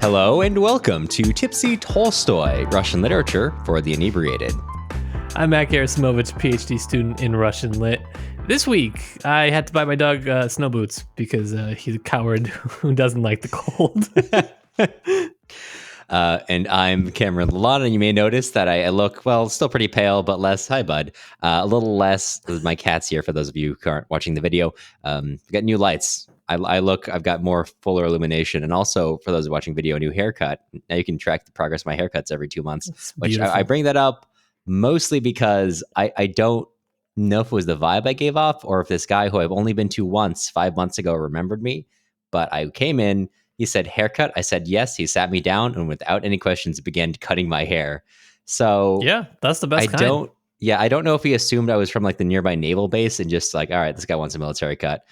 Hello and welcome to Tipsy Tolstoy, Russian literature for the inebriated. I'm Matt Gerasimovich, PhD student in Russian lit. This week, I had to buy my dog snow boots because he's a coward who doesn't like the cold. And I'm Cameron Lalana, and you may notice that I look, well, still pretty pale, but less, hi bud, a little less. My cat's here for those of you who aren't watching the video. We've got new lights. I've got more fuller illumination, and also for those watching video, a new haircut. Now you can track the progress of my haircuts every 2 months, which I bring that up mostly because I don't know if it was the vibe I gave off or if this guy who I've only been to once 5 months ago remembered me, but I came in, he said haircut. I said yes. He sat me down and without any questions began cutting my hair. So yeah, that's the best kind. I don't know if he assumed I was from like the nearby naval base and just like, all right, this guy wants a military cut,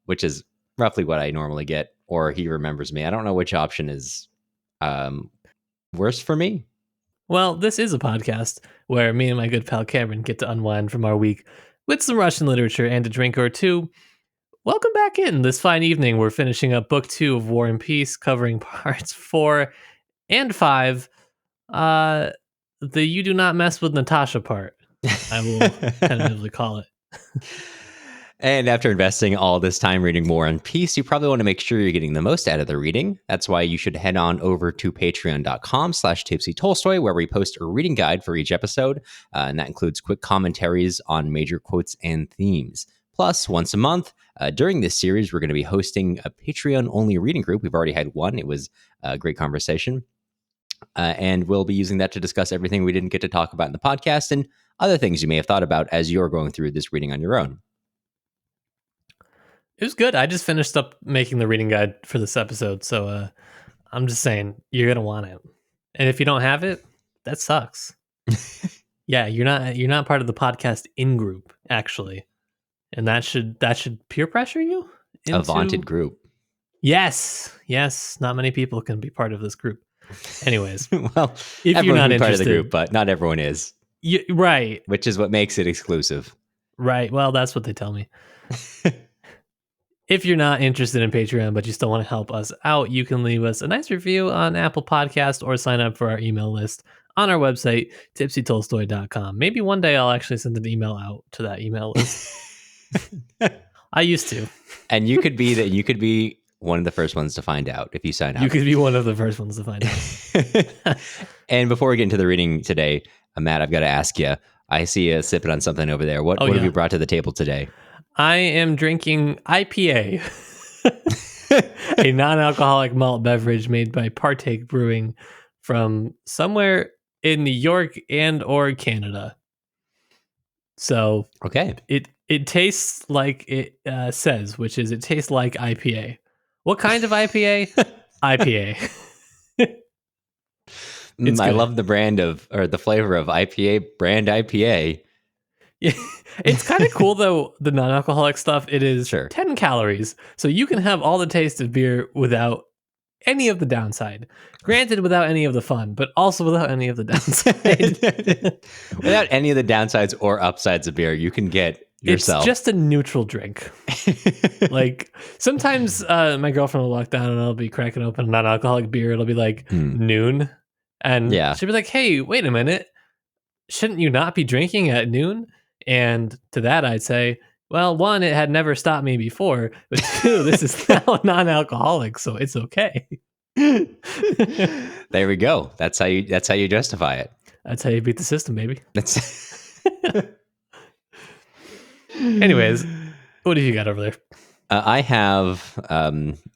which is roughly what I normally get, or he remembers me. I don't know which option is worse for me. Well, this is a podcast where me and my good pal Cameron get to unwind from our week with some Russian literature and a drink or two. Welcome back in. This fine evening, we're finishing up Book 2 of War and Peace, covering parts 4 and 5. The You Do Not Mess with Natasha part, I will tentatively call it. And after investing all this time reading War and Peace, you probably want to make sure you're getting the most out of the reading. That's why you should head on over to patreon.com/tipsytolstoy, where we post a reading guide for each episode. And that includes quick commentaries on major quotes and themes. Plus, once a month, during this series, we're going to be hosting a Patreon-only reading group. We've already had one. It was a great conversation. And we'll be using that to discuss everything we didn't get to talk about in the podcast and other things you may have thought about as you're going through this reading on your own. It was good. I just finished up making the reading guide for this episode, so I'm just saying you're gonna want it. And if you don't have it, that sucks. Yeah, you're not part of the podcast in group actually, and that should peer pressure you into A vaunted group. Yes. Not many people can be part of this group. Anyways, well, if you're not interested, part of the group, but not everyone is. Right. Which is what makes it exclusive. Right. Well, that's what they tell me. If you're not interested in Patreon, but you still want to help us out, you can leave us a nice review on Apple Podcast or sign up for our email list on our website, tipsytolstoy.com. Maybe one day I'll actually send an email out to that email list. I used to. And you could be one of the first ones to find out if you sign up. You could be one of the first ones to find out. And before we get into the reading today, Matt, I've got to ask you, I see you sipping on something over there. What have you brought to the table today? I am drinking IPA, a non-alcoholic malt beverage made by Partake Brewing from somewhere in New York and or Canada. So okay, it tastes like it says, which is it tastes like IPA. What kind of IPA? IPA. I love the the flavor of IPA, brand IPA. Yeah, it's kind of cool though. The non-alcoholic stuff, it is 10 calories, so you can have all the taste of beer without any of the downside. Granted, without any of the fun, but also without any of the downside. Without any of the downsides or upsides of beer, you can get yourself. It's just a neutral drink. Like sometimes my girlfriend will walk down and I'll be cracking open a non-alcoholic beer. It'll be like noon, and she'll be like, "Hey, wait a minute, shouldn't you not be drinking at noon?" And to that, I'd say, well, one, it had never stopped me before, but two, this is now non-alcoholic, so it's okay. There we go. That's how you justify it. That's how you beat the system, baby. Anyways, what have you got over there? I have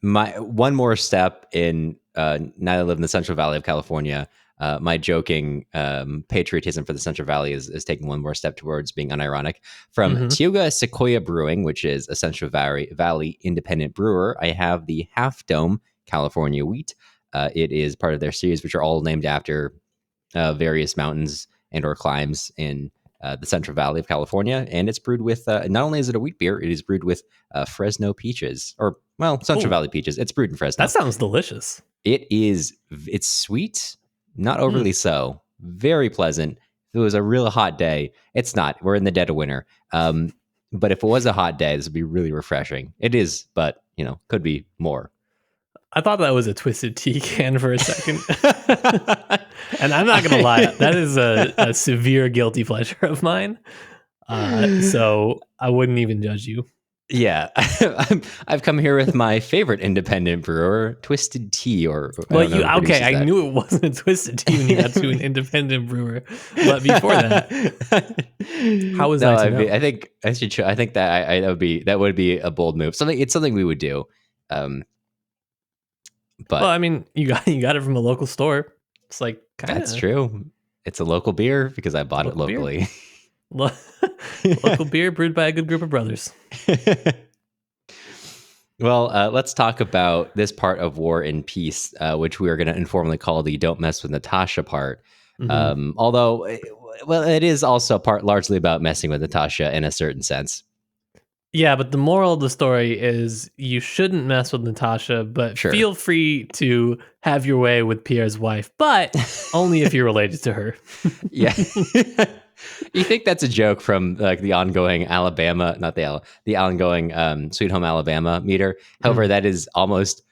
my one more step in now I live in the Central Valley of California. My joking patriotism for the Central Valley is taking one more step towards being unironic. From Tioga Sequoia Brewing, which is a Central Valley independent brewer, I have the Half Dome California wheat. It is part of their series, which are all named after various mountains and or climbs in the Central Valley of California. And it's brewed with, not only is it a wheat beer, it is brewed with Fresno peaches, or, well, Central Valley peaches. It's brewed in Fresno. That sounds delicious. It's sweet. Not overly so. Very pleasant. If it was a real hot day, it's not. We're in the dead of winter. But if it was a hot day, this would be really refreshing. It is, but, could be more. I thought that was a Twisted Tea can for a second. And I'm not going to lie, that is a severe guilty pleasure of mine. So I wouldn't even judge you. Yeah, I've come here with my favorite independent brewer, Twisted Tea. I knew it wasn't a Twisted Tea when you got to an independent brewer, but before that, how was that? I think I should. I think that would be a bold move. It's something we would do. But well, I mean, you got it from a local store. It's like that's true. It's a local beer because I bought it locally. Local beer brewed by a good group of brothers. Well, let's talk about this part of War and Peace, which we are going to informally call the "Don't Mess with Natasha" part. Although, it is also largely about messing with Natasha in a certain sense. Yeah, but the moral of the story is you shouldn't mess with Natasha, but feel free to have your way with Pierre's wife, but only if you're related to her. Yeah. You think that's a joke from like the ongoing Alabama, not the ongoing Sweet Home Alabama meter. However, that is almost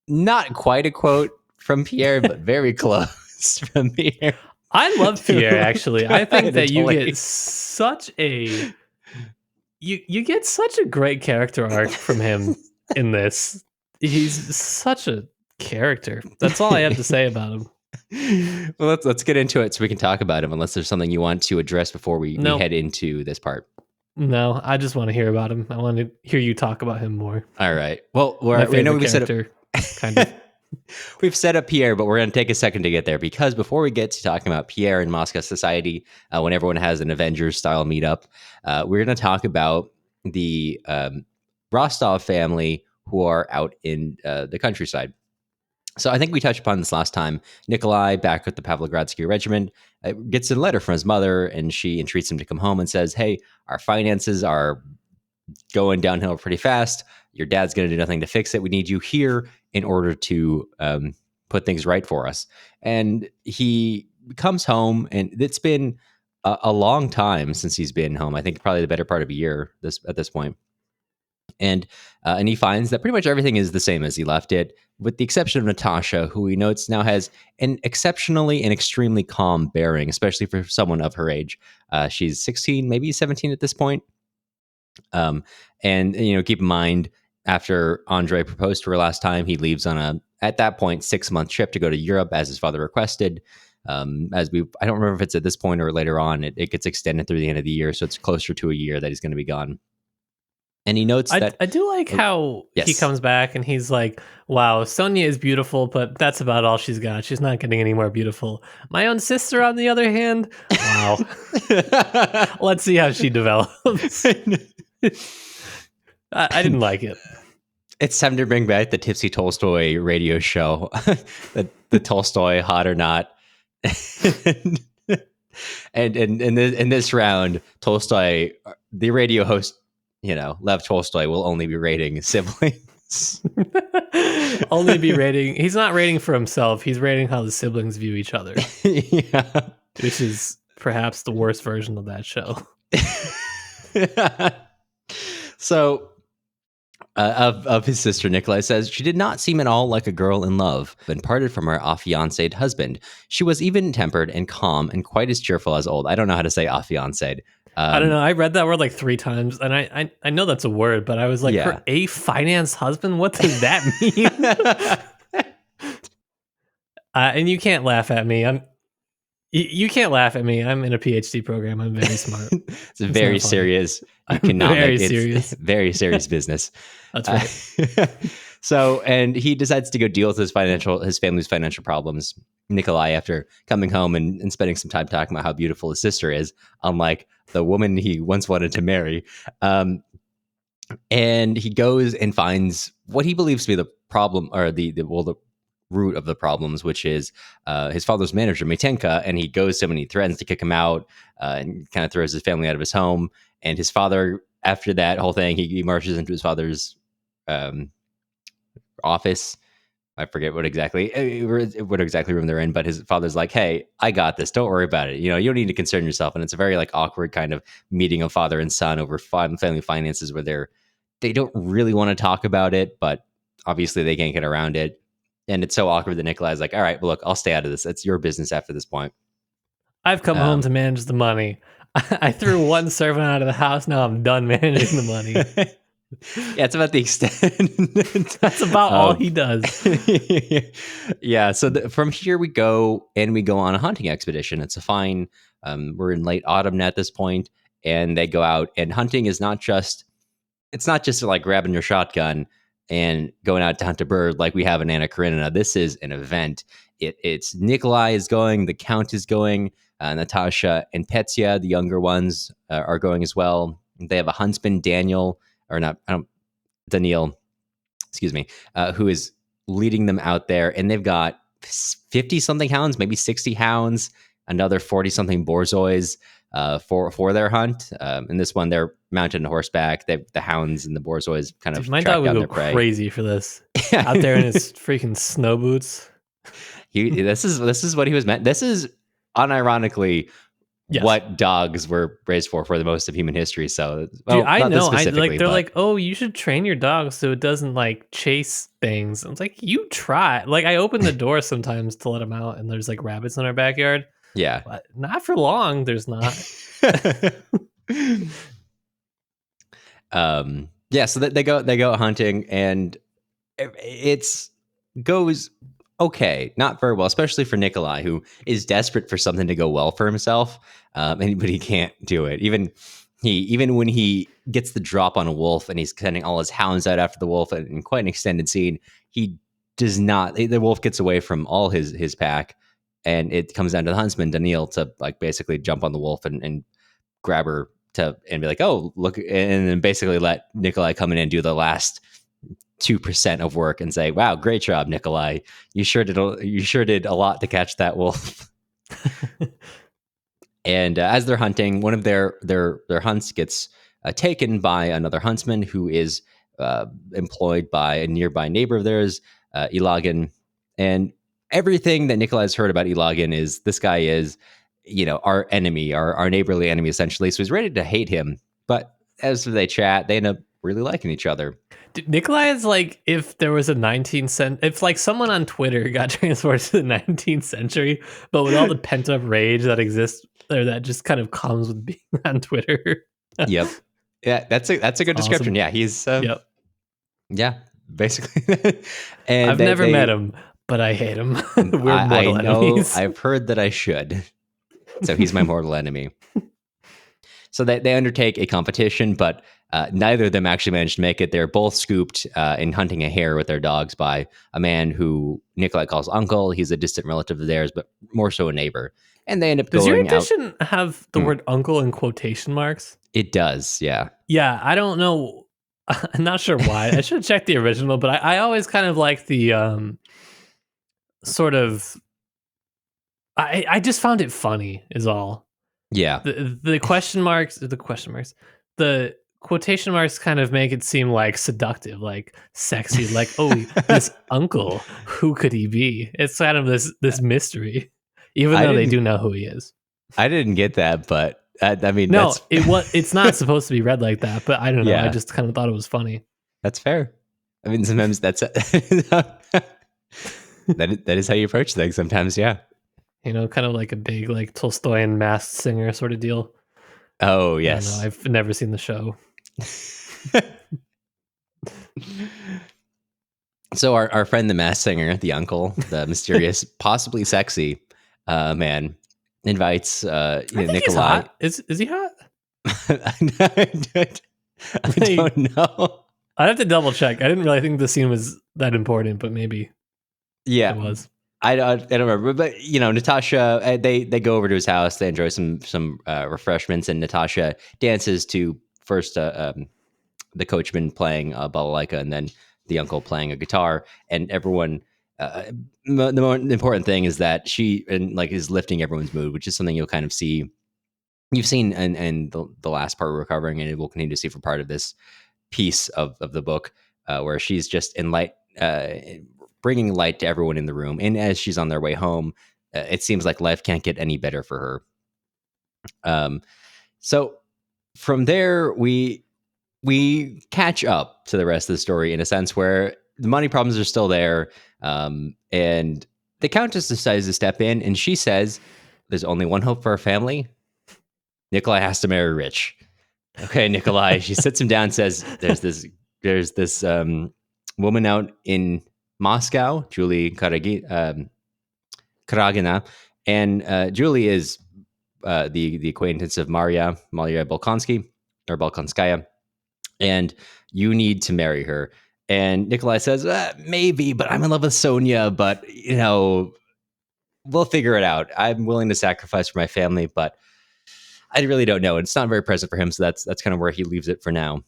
not quite a quote from Pierre, but very close from Pierre. I love Pierre, actually. I think that you get such a you get such a great character arc from him in this. He's such a character. That's all I have to say about him. Well, let's get into it so we can talk about him, unless there's something you want to address before we head into this part. No, I just want to hear about him. I want to hear you talk about him more. All right. Well, we know we've set up, kind of. We've set up Pierre, but we're going to take a second to get there, because before we get to talking about Pierre and Moscow society, when everyone has an Avengers-style meetup, we're going to talk about the Rostov family who are out in the countryside. So I think we touched upon this last time. Nikolai, back at the Pavlogradsky Regiment, gets a letter from his mother, and she entreats him to come home and says, hey, our finances are going downhill pretty fast. Your dad's going to do nothing to fix it. We need you here in order to put things right for us. And he comes home, and it's been a long time since he's been home. I think probably the better part of a year at this point. And he finds that pretty much everything is the same as he left it, with the exception of Natasha, who he notes now has an exceptionally and extremely calm bearing, especially for someone of her age. She's 16, maybe 17 at this point. And keep in mind, after Andre proposed to her last time, he leaves on at that point, 6-month trip to go to Europe as his father requested. I don't remember if it's at this point or later on. It gets extended through the end of the year, so it's closer to a year that he's going to be gone. And he notes that I do like how he comes back and he's like, wow, Sonia is beautiful, but that's about all she's got. She's not getting any more beautiful. My own sister, on the other hand, wow. Let's see how she develops. I didn't like it. It's time to bring back the Tipsy Tolstoy radio show. the Tolstoy, hot or not. and in this round, Tolstoy, the radio host, Lev Tolstoy, will only be rating siblings. He's not rating for himself. He's rating how the siblings view each other. Yeah. Which is perhaps the worst version of that show. So, of his sister, Nikolai says, she did not seem at all like a girl in love, and parted from her affianced husband. She was even-tempered and calm and quite as cheerful as old. I don't know how to say affianced. I don't know. I read that word like 3 times, and I know that's a word, but I was like, her a finance husband? What does that mean? And you can't laugh at me. You can't laugh at me. I'm in a PhD program. I'm very smart. It's very serious. You cannot serious. Very serious business. That's right. So, and he decides to go deal with his family's financial problems. Nikolai, after coming home and spending some time talking about how beautiful his sister is, unlike the woman he once wanted to marry. And he goes and finds what he believes to be the problem, or the root of the problems, which is his father's manager, Mitenka, and he goes to him and he threatens to kick him out and kind of throws his family out of his home. And his father, after that whole thing, he marches into his father's office. I forget what exactly room they're in, but his father's like, hey, I got this. Don't worry about it. You don't need to concern yourself. And it's a very awkward kind of meeting of father and son over family finances, where they don't really want to talk about it, but obviously they can't get around it. And it's so awkward that Nikolai's like, all right, well, look, I'll stay out of this. It's your business after this point. I've come home to manage the money. I threw one servant out of the house. Now I'm done managing the money. Yeah, it's about the extent. That's about all he does. Yeah, so from here we go on a hunting expedition. It's a fine, we're in late autumn at this point, and they go out, and hunting is not just like grabbing your shotgun and going out to hunt a bird like we have in Anna Karenina. This is an event. It's Nikolai is going, the Count is going, Natasha and Petya, the younger ones, are going as well. They have a huntsman, Daniel, excuse me, who is leading them out there. And they've got 50-something hounds, maybe 60 hounds, another 40-something borzois for their hunt. In this one, they're mounted on horseback. The hounds and the borzois kind of my dog would go crazy for this. Out there in his freaking snow boots. This is what he was meant. This is unironically what dogs were raised for the most of human history. So, well, dude, I know. They're like, oh, you should train your dog so it doesn't like chase things. I was like, you try. Like, I open the door sometimes to let him out, and there's like rabbits in our backyard. Yeah, but not for long. There's not. Yeah. So they go hunting, and it's goes okay, not very well, especially for Nikolai, who is desperate for something to go well for himself, but he can't do it. Even when he gets the drop on a wolf and he's sending all his hounds out after the wolf in quite an extended scene, he does not. The wolf gets away from all his pack, and it comes down to the huntsman Daniil to like basically jump on the wolf and grab her and be like, oh look, and then basically let Nikolai come in and do the last 2% of work and say, wow, great job, Nikolai. You sure did a lot to catch that wolf. And as they're hunting, one of their hunts gets taken by another huntsman who is employed by a nearby neighbor of theirs, Ilagin. And everything that Nikolai's heard about Ilagin is this guy is, our enemy, our neighborly enemy, essentially. So he's ready to hate him. But as they chat, they end up really liking each other. Nikolai is like if there was a 19th century, if like someone on Twitter got transported to the 19th century, but with all the pent up rage that exists or that just kind of comes with being on Twitter. Yep. Yeah, that's a good description. Awesome. Yeah, he's yep. Yeah, basically. And I've never met him, but I hate him. We're mortal enemies. I've heard that I should. So he's my mortal enemy. So they undertake a competition, but neither of them actually managed to make it. They're both scooped in hunting a hare with their dogs by a man who Nikolai calls uncle. He's a distant relative of theirs, but more so a neighbor. And they end up going out. Does your edition have the word uncle in quotation marks? It does, yeah. Yeah, I don't know. I'm not sure why. I should check the original, but I always kind of like the sort of... I just found it funny, is all. Yeah. The quotation marks, the quotation marks kind of make it seem like seductive, like sexy, like, oh, this uncle, who could he be? It's kind of this mystery, even though they do know who he is. I didn't get that, but I mean, no, it's not supposed to be read like that, but I don't know. Yeah. I just kind of thought it was funny. That's fair. I mean, sometimes that is how you approach things. Sometimes, yeah. Kind of like a big, like Tolstoyan masked singer sort of deal. Oh, yes. I've never seen the show. So our friend, the masked singer, the uncle, the mysterious, possibly sexy man, invites Nikolai. Is he hot? I don't know. I'd have to double check. I didn't really think the scene was that important, but maybe it was. I don't remember, but Natasha, they go over to his house. They enjoy some refreshments, and Natasha dances to first the coachman playing a balalaika, and then the uncle playing a guitar. And everyone, the more important thing is that she is lifting everyone's mood, which is something you'll kind of see. You've seen in the last part we're covering, and it will continue to see for part of this piece of the book, where she's just in light. Bringing light to everyone in the room. And as she's on their way home, it seems like life can't get any better for her. So from there, we catch up to the rest of the story in a sense where the money problems are still there. And the Countess decides to step in, and she says, there's only one hope for our family. Nikolai has to marry rich. Okay, Nikolai. She sits him down and says, there's this woman out in Moscow, Julie Karagina, and Julie is the acquaintance of Maria Bolkonskaya, and you need to marry her. And Nikolai says, maybe, but I'm in love with Sonia, but, we'll figure it out. I'm willing to sacrifice for my family, but I really don't know. It's not very present for him, so that's kind of where he leaves it for now.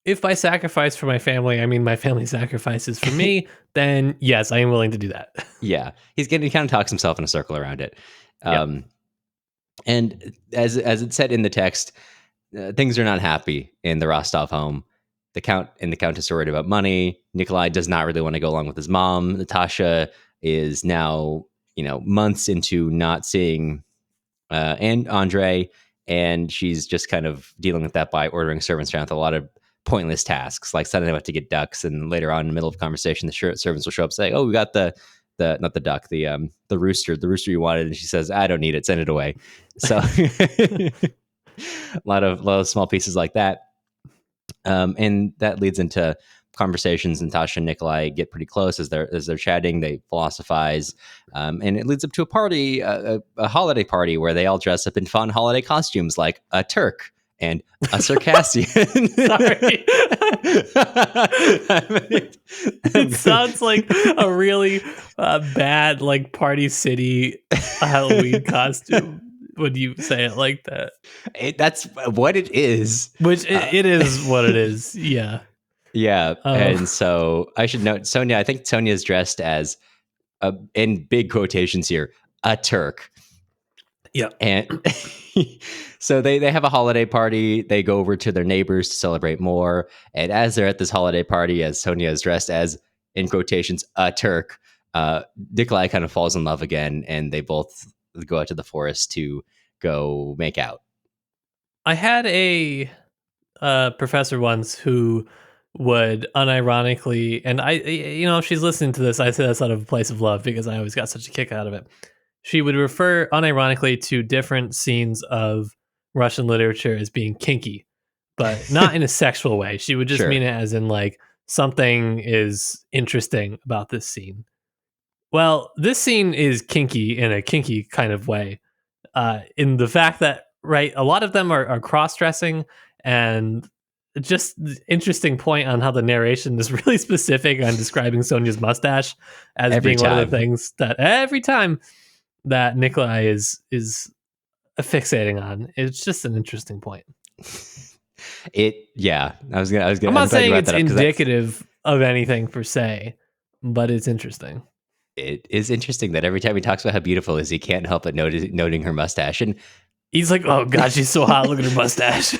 If by sacrifice for my family, I mean my family sacrifices for me, then yes, I am willing to do that. Yeah, he kind of talks himself in a circle around it. Yep. And as it said in the text, things are not happy in the Rostov home. The Count and the Countess are worried about money. Nikolai does not really want to go along with his mom. Natasha is now, months into not seeing and Andre, and she's just kind of dealing with that by ordering servants around with a lot of pointless tasks, like sending them out to get ducks. And later on, in the middle of a conversation, the servants will show up saying, "Oh, we got the not the duck, the rooster you wanted." And she says, "I don't need it. Send it away." So a lot of small pieces like that. And that leads into conversations. Natasha and Nikolai get pretty close as they're chatting. They philosophize, and it leads up to a party, a holiday party where they all dress up in fun holiday costumes, like a Turk and a Circassian. Sorry. It sounds like a really bad, like, Party City Halloween costume when you say it like that. That's what it is. Which it is what it is. Yeah. Yeah. And so I should note, Sonia, I think Sonia is dressed as, in big quotations here, a Turk. Yeah. And so they have a holiday party. They go over to their neighbors to celebrate more. And as they're at this holiday party, as Sonia is dressed as, in quotations, a Turk, Nikolai kind of falls in love again, and they both go out to the forest to go make out. I had a professor once who would unironically, and I, if she's listening to this, I say that's out of a place of love because I always got such a kick out of it. She would refer unironically to different scenes of Russian literature as being kinky, but not in a sexual way. She would just Sure. mean it as in, like, something is interesting about this scene. Well, this scene is kinky in a kinky kind of way, in the fact that, right, a lot of them are cross-dressing, and just interesting point on how the narration is really specific on describing Sonia's mustache as Every being time. one of the things that every time that Nikolai is fixating on. It's just an interesting point. I was gonna. I'm not saying it's indicative of anything per se, but it's interesting. It is interesting that every time he talks about how beautiful is, he can't help but noting her mustache, and he's like, "Oh God, she's so hot! Look at her mustache."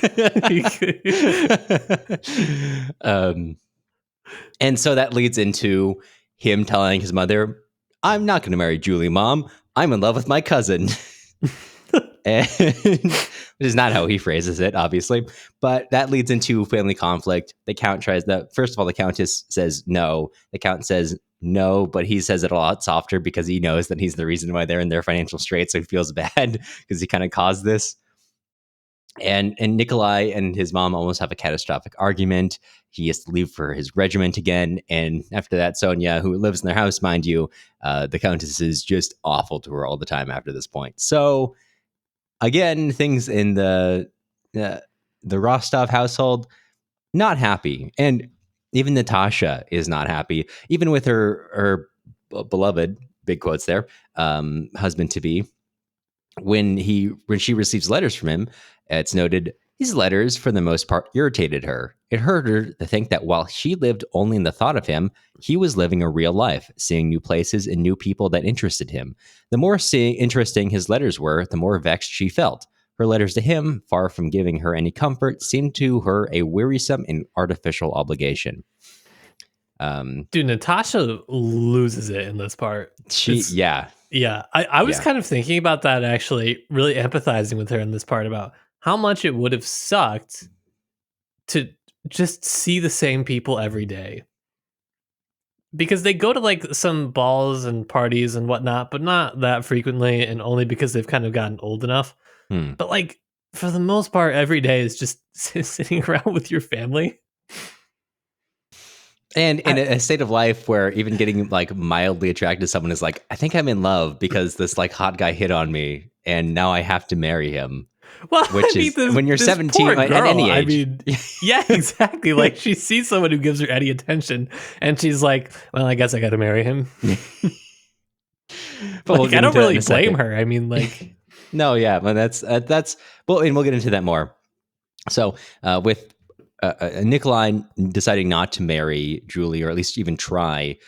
And so that leads into him telling his mother, "I'm not going to marry Julie, Mom. I'm in love with my cousin." And which is not how he phrases it, obviously, but that leads into family conflict. The Count first of all, the Countess says no. The Count says no, but he says it a lot softer because he knows that he's the reason why they're in their financial straits, so he feels bad because he kind of caused this. And Nikolai and his mom almost have a catastrophic argument. He has to leave for his regiment again. And after that, Sonia, who lives in their house, mind you, the Countess is just awful to her all the time after this point. So again, things in the Rostov hushold, not happy. And even Natasha is not happy, even with her beloved, big quotes there, husband to be. When she receives letters from him, it's noted these letters, for the most part, irritated her. It hurt her to think that while she lived only in the thought of him, he was living a real life, seeing new places and new people that interested him. The more interesting his letters were, the more vexed she felt. Her letters to him, far from giving her any comfort, seemed to her a wearisome and artificial obligation. Dude, Natasha loses it in this part. Yeah, I was kind of thinking about that, actually, really empathizing with her in this part about how much it would have sucked to just see the same people every day. because they go to like some balls and parties and whatnot, but not that frequently, and only because they've kind of gotten old enough. But like for the most part, every day is just sitting around with your family. And in a state of life where even getting like mildly attracted to someone is like, I think I'm in love because this like hot guy hit on me and now I have to marry him. Well, which is when you're 17 at any age. I mean, yeah, exactly. Like she sees someone who gives her any attention and she's like, well, I guess I got to marry him. But like, I don't really blame her. I mean, like, no, yeah, but that's well, and we'll get into that more. So with Nikolai deciding not to marry Julie, or at least even try,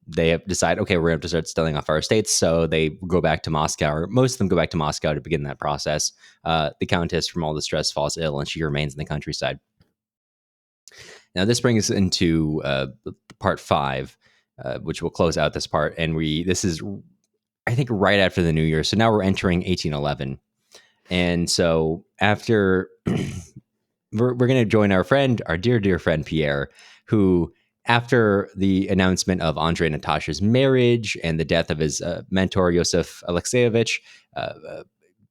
they have decided, okay, we're going to have to start selling off our estates. So they go back to Moscow, or most of them go back to Moscow to begin that process. The Countess, from all the stress, falls ill, and she remains in the countryside. Now, this brings us into part 5, which will close out this part. And this is, I think, right after the New Year. So now we're entering 1811. And so after... we're going to join our dear friend Pierre, who, after the announcement of Andrei and Natasha's marriage and the death of his mentor, Yosef Alexeyevich,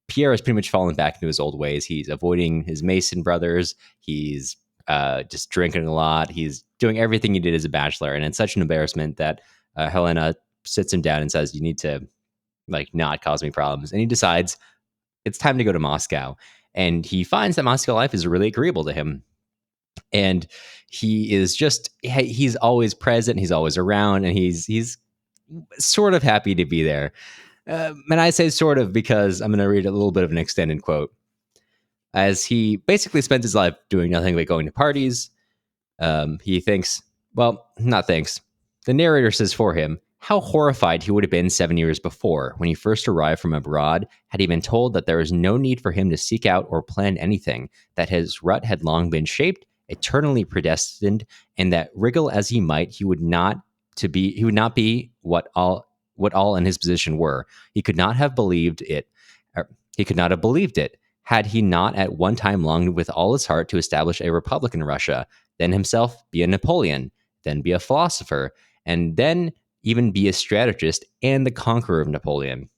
Pierre has pretty much fallen back into his old ways. He's avoiding his Mason brothers. He's just drinking a lot. He's doing everything he did as a bachelor. And it's such an embarrassment that Helena sits him down and says, you need to like not cause me problems. And he decides it's time to go to Moscow. And he finds that Moscow life is really agreeable to him. And he is he's always present. He's always around, and he's sort of happy to be there. And I say sort of because I'm going to read a little bit of an extended quote. As he basically spends his life doing nothing but going to parties, he thinks, well, not thinks. The narrator says for him, how horrified he would have been 7 years before, when he first arrived from abroad, had he been told that there was no need for him to seek out or plan anything, that his rut had long been shaped, eternally predestined, and that wriggle as he might, he would not be what all in his position were. He could not have believed it. Had he not at one time longed with all his heart to establish a republic in Russia, then himself be a Napoleon, then be a philosopher, and then even be a strategist and the conqueror of Napoleon.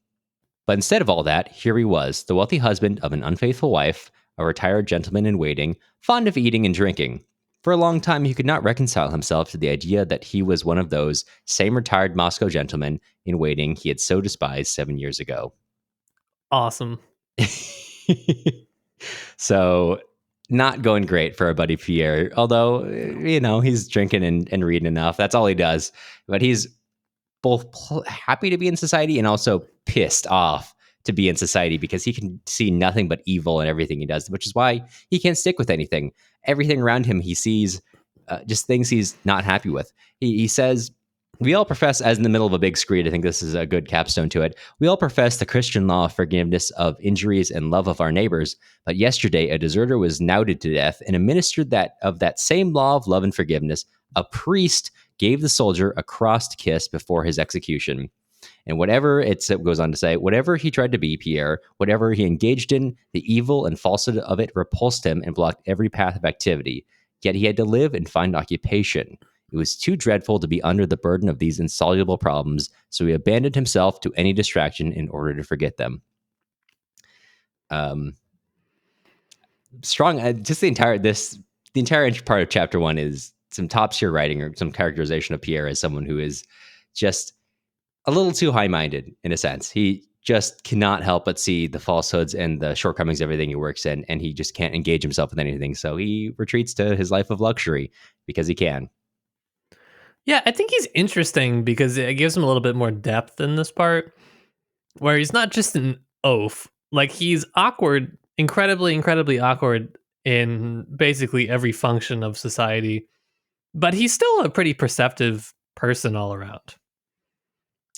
But instead of all that, here he was, the wealthy husband of an unfaithful wife, a retired gentleman in waiting, fond of eating and drinking. For a long time, he could not reconcile himself to the idea that he was one of those same retired Moscow gentlemen in waiting he had so despised 7 years ago. Awesome. So, not going great for our buddy Pierre, although, he's drinking and reading enough. That's all he does. But he's both happy to be in society and also pissed off to be in society because he can see nothing but evil in everything he does, which is why he can't stick with anything. Everything around him, he sees just things he's not happy with. He says, we all profess, as in the middle of a big screed, I think this is a good capstone to it, we all profess the Christian law of forgiveness of injuries and love of our neighbors, but yesterday a deserter was knouted to death, and a minister of that same law of love and forgiveness, a priest, gave the soldier a crossed kiss before his execution. And whatever it goes on to say, whatever he tried to be, Pierre, whatever he engaged in, the evil and falsehood of it repulsed him and blocked every path of activity. Yet he had to live and find occupation. It was too dreadful to be under the burden of these insoluble problems, so he abandoned himself to any distraction in order to forget them. Strong. Just the entire part of chapter 1 is some top tier writing or some characterization of Pierre as someone who is just a little too high-minded in a sense. He just cannot help but see the falsehoods and the shortcomings of everything he works in, and he just can't engage himself with anything. So he retreats to his life of luxury because he can. Yeah, I think he's interesting because it gives him a little bit more depth in this part, where he's not just an oaf. Like, he's awkward, incredibly, incredibly awkward in basically every function of society, but he's still a pretty perceptive person all around.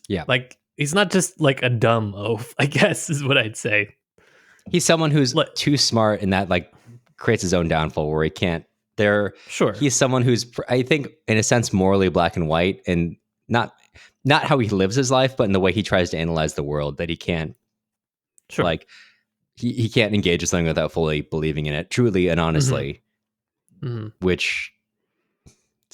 Yeah. Like, he's not just like a dumb oaf, I guess is what I'd say. He's someone who's too smart and that like creates his own downfall where he can't. Sure. He's someone who's, I think, in a sense, morally black and white, and not how he lives his life, but in the way he tries to analyze the world, that he can't, like, he can't engage with something without fully believing in it, truly and honestly, which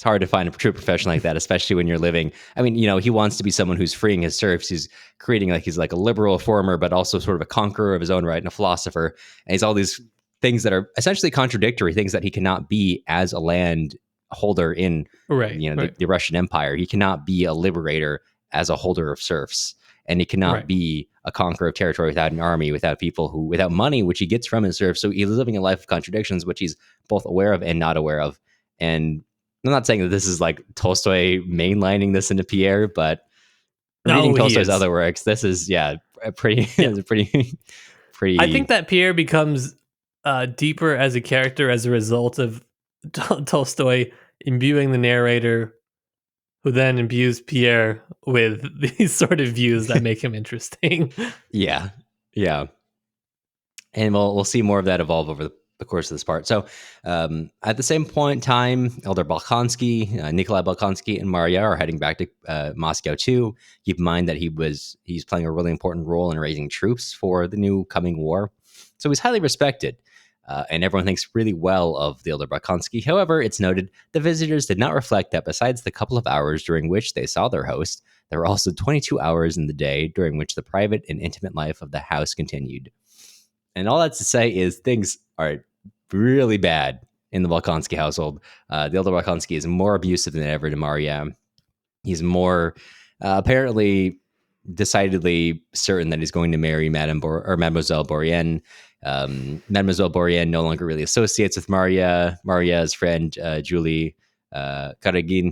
It's hard to find a true profession like that, especially when you're living. I mean, he wants to be someone who's freeing his serfs. He's creating he's like a liberal reformer, but also sort of a conqueror of his own right and a philosopher. And he's all these things that are essentially contradictory, things that he cannot be as a land holder in the Russian Empire. He cannot be a liberator as a holder of serfs. And he cannot be a conqueror of territory without an army, without without money, which he gets from his serfs. So he's living a life of contradictions, which he's both aware of and not aware of. And I'm not saying that this is like Tolstoy mainlining this into Pierre, but reading Tolstoy's other works, this is pretty. I think that Pierre becomes deeper as a character as a result of Tolstoy imbuing the narrator, who then imbues Pierre with these sort of views that make him interesting. Yeah. And we'll see more of that evolve over the course of this part. So at the same point in time, Elder Balkansky, Nikolai Balkansky, and Maria are heading back to Moscow too. Keep in mind that he's playing a really important role in raising troops for the new coming war. So he's highly respected. And everyone thinks really well of the Elder Balkansky. However, it's noted the visitors did not reflect that besides the couple of hours during which they saw their host, there were also 22 hours in the day during which the private and intimate life of the house continued. And all that's to say is things are really bad in the Balkansky household. The Elder Balkansky is more abusive than ever to Maria. He's more apparently decidedly certain that he's going to marry Mademoiselle Bourienne. Mademoiselle Bourienne no longer really associates with Maria. Maria's friend, Julie Karagina,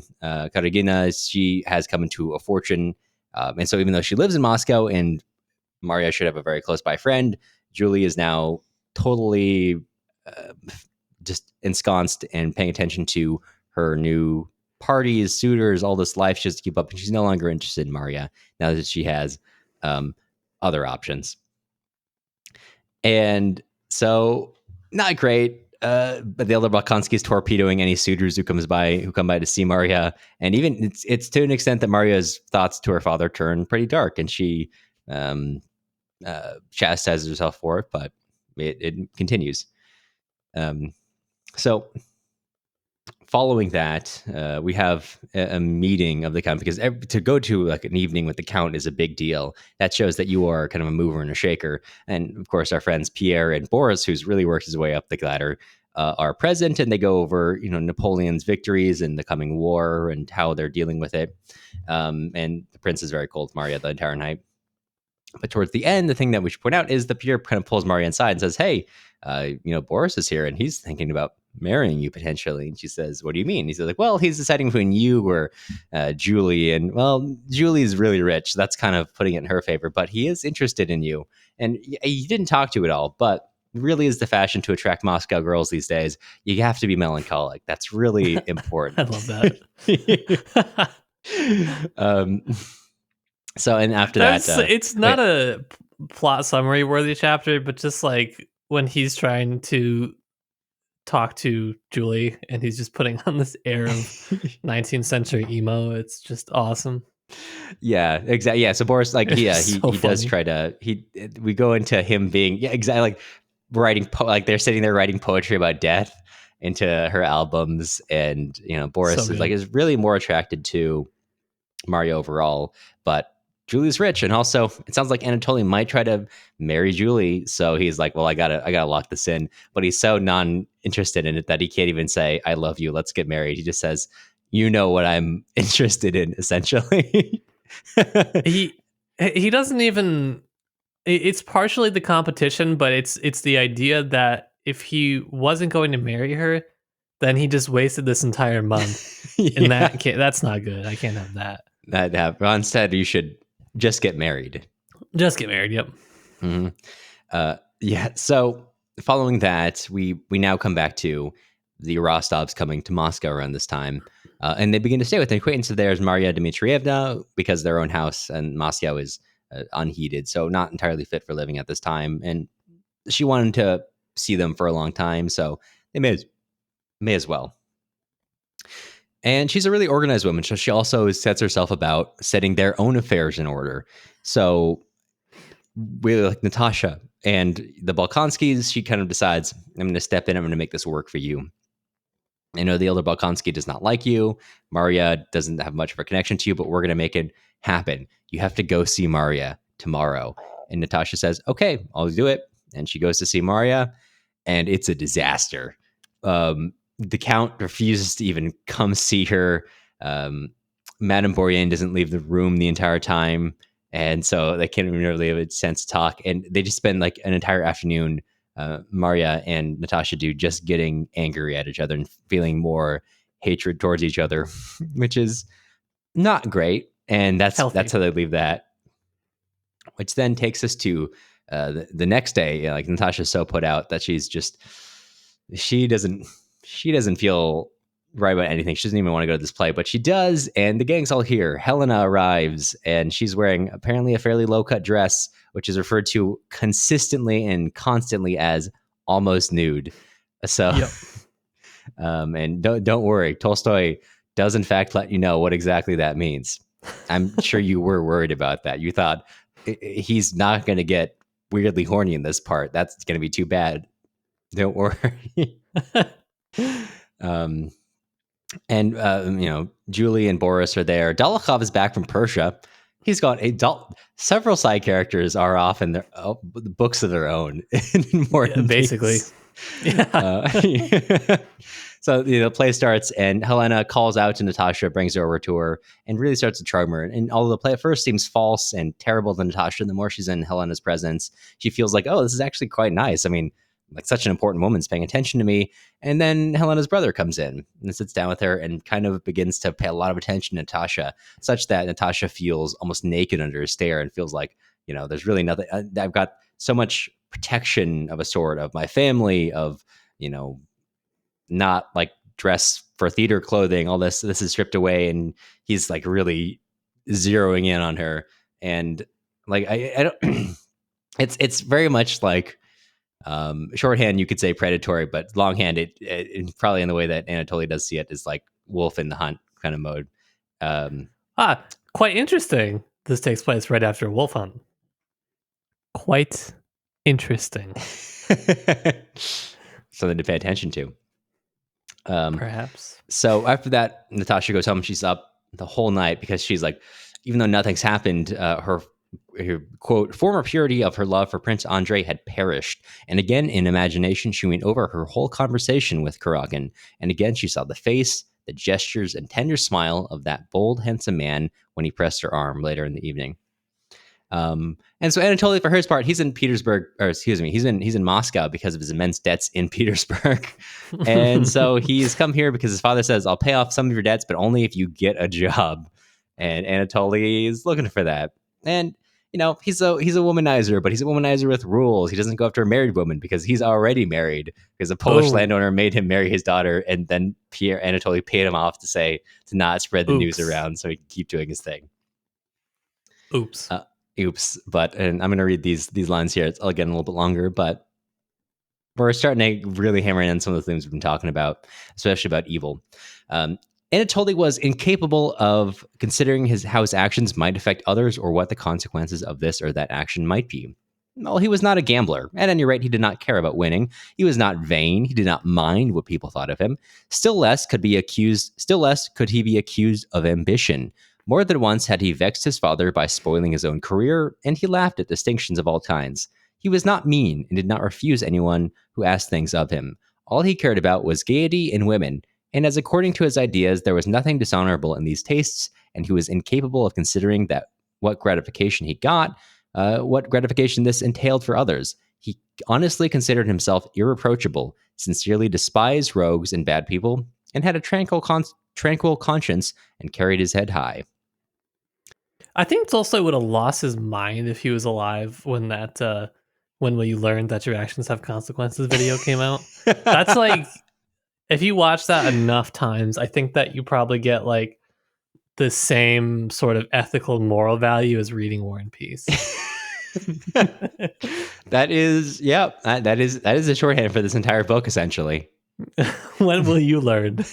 she has come into a fortune. And so even though she lives in Moscow and Maria should have a very close by friend, Julie is now totally just ensconced and paying attention to her new parties, suitors, all this life she has to keep up. And she's no longer interested in Maria now that she has other options. And so not great. But the Elder Balkansky is torpedoing any suitors who come by to see Maria. And even it's to an extent that Maria's thoughts to her father turn pretty dark, and she chastises herself for it, but it continues. So following that, we have a meeting of the count, because to go to like an evening with the count is a big deal. That shows that you are kind of a mover and a shaker. And of course, our friends Pierre and Boris, who's really worked his way up the ladder, are present, and they go over Napoleon's victories and the coming war and how they're dealing with it. And the prince is very cold to Maria the entire night. But towards the end, the thing that we should point out is that Pierre kind of pulls Maria inside and says, "Hey, Boris is here and he's thinking about marrying you potentially." And she says, "What do you mean?" He says, like, "Well, he's deciding between you or Julie. And well, Julie's really rich. That's kind of putting it in her favor, but he is interested in you. And he didn't talk to you at all, but really is the fashion to attract Moscow girls these days. You have to be melancholic. That's really important." I love that. So, and after that, it's not a plot summary worthy chapter, but just like when he's trying to talk to Julie and he's just putting on this air of 19th century emo. It's just awesome. Yeah, exactly. Yeah. So Boris, like, he does try to, we go into him being, exactly, like writing, like they're sitting there writing poetry about death into her albums. And, Boris is really more attracted to Mario overall, but Julie's rich, and also it sounds like Anatoly might try to marry Julie. So he's like, "Well, I gotta lock this in." But he's so non-interested in it that he can't even say, "I love you, let's get married." He just says, "You know what I'm interested in," essentially. he doesn't even. It's partially the competition, but it's the idea that if he wasn't going to marry her, then he just wasted this entire month, and that's not good. I can't have that. Instead, you should just get married. Just get married. Yep. Mm-hmm. So following that, we now come back to the Rostovs coming to Moscow around this time, and they begin to stay with an acquaintance of theirs, Maria Dmitrievna, because their own house in Moscow is unheated, so not entirely fit for living at this time. And she wanted to see them for a long time, so they may as well. And she's a really organized woman. So she also sets herself about setting their own affairs in order. So really like Natasha and the Balkanskys, she kind of decides, I'm going to step in. I'm going to make this work for you. I know the elder Balkansky does not like you. Maria doesn't have much of a connection to you, but we're going to make it happen. You have to go see Maria tomorrow. And Natasha says, okay, I'll do it. And she goes to see Maria, and it's a disaster. The Count refuses to even come see her. Madame Bourrienne doesn't leave the room the entire time. And so they can't even really have a sense to talk. And they just spend like an entire afternoon, Maria and Natasha do, just getting angry at each other and feeling more hatred towards each other, which is not great. And that's how they leave that. Which then takes us to the next day. Like Natasha's so put out that she doesn't feel right about anything. She doesn't even want to go to this play, but she does. And the gang's all here. Helena arrives, and she's wearing apparently a fairly low cut dress, which is referred to consistently and constantly as almost nude. So, yep. And don't worry, Tolstoy does in fact let you know what exactly that means. I'm sure you were worried about that. You thought he's not going to get weirdly horny in this part. That's going to be too bad. Don't worry. And Julie and Boris are there. Dolokhov is back from Persia. He's got several side characters are off in their books of their own. Basically. Yeah. So the play starts, and Helena calls out to Natasha, brings her over to her, and really starts to charm her. And although the play at first seems false and terrible to Natasha, the more she's in Helena's presence, she feels like, oh, this is actually quite nice. I mean, like such an important woman's paying attention to me. And then Helena's brother comes in and sits down with her and kind of begins to pay a lot of attention to Natasha, such that Natasha feels almost naked under his stare and feels like, there's really nothing. I've got so much protection of a sort of my family, of, not like dress for theater clothing. All this is stripped away, and he's like really zeroing in on her. And like, I don't, it's very much like, shorthand, you could say predatory, but longhand, it probably in the way that Anatoly does see it is like wolf in the hunt kind of mode. Quite interesting. This takes place right after Wolf Hunt. Quite interesting. Something to pay attention to. Perhaps. So after that, Natasha goes home. She's up the whole night because she's like, even though nothing's happened, her quote, former purity of her love for Prince Andrei had perished. And again, in imagination, she went over her whole conversation with Kurakin. And again, she saw the face, the gestures, and tender smile of that bold, handsome man when he pressed her arm later in the evening. And so Anatoly, for his part, he's in Petersburg, or excuse me, he's in Moscow because of his immense debts in Petersburg. And so he's come here because his father says, I'll pay off some of your debts, but only if you get a job. And Anatoly is looking for that. And, he's a womanizer, but he's a womanizer with rules. He doesn't go after a married woman because he's already married, because a Polish landowner made him marry his daughter. And then Anatoly paid him off to not spread the news around so he could keep doing his thing. Oops. And I'm going to read these lines here. It's again a little bit longer, but we're starting to really hammer in on some of the things we've been talking about, especially about evil. Anatoly was incapable of considering how his actions might affect others or what the consequences of this or that action might be. Well, he was not a gambler. At any rate, he did not care about winning. He was not vain. He did not mind what people thought of him. Still less could he be accused of ambition. More than once had he vexed his father by spoiling his own career, and he laughed at distinctions of all kinds. He was not mean and did not refuse anyone who asked things of him. All he cared about was gaiety and women, and as according to his ideas, there was nothing dishonorable in these tastes, and he was incapable of considering that what gratification he got, what gratification this entailed for others. He honestly considered himself irreproachable, sincerely despised rogues and bad people, and had a tranquil conscience and carried his head high. I think Tolstoy would have lost his mind if he was alive when that when you learned that your actions have consequences video came out. That's like, if you watch that enough times, I think that you probably get like the same sort of ethical and moral value as reading War and Peace. That is a shorthand for this entire book, essentially. When will you learn?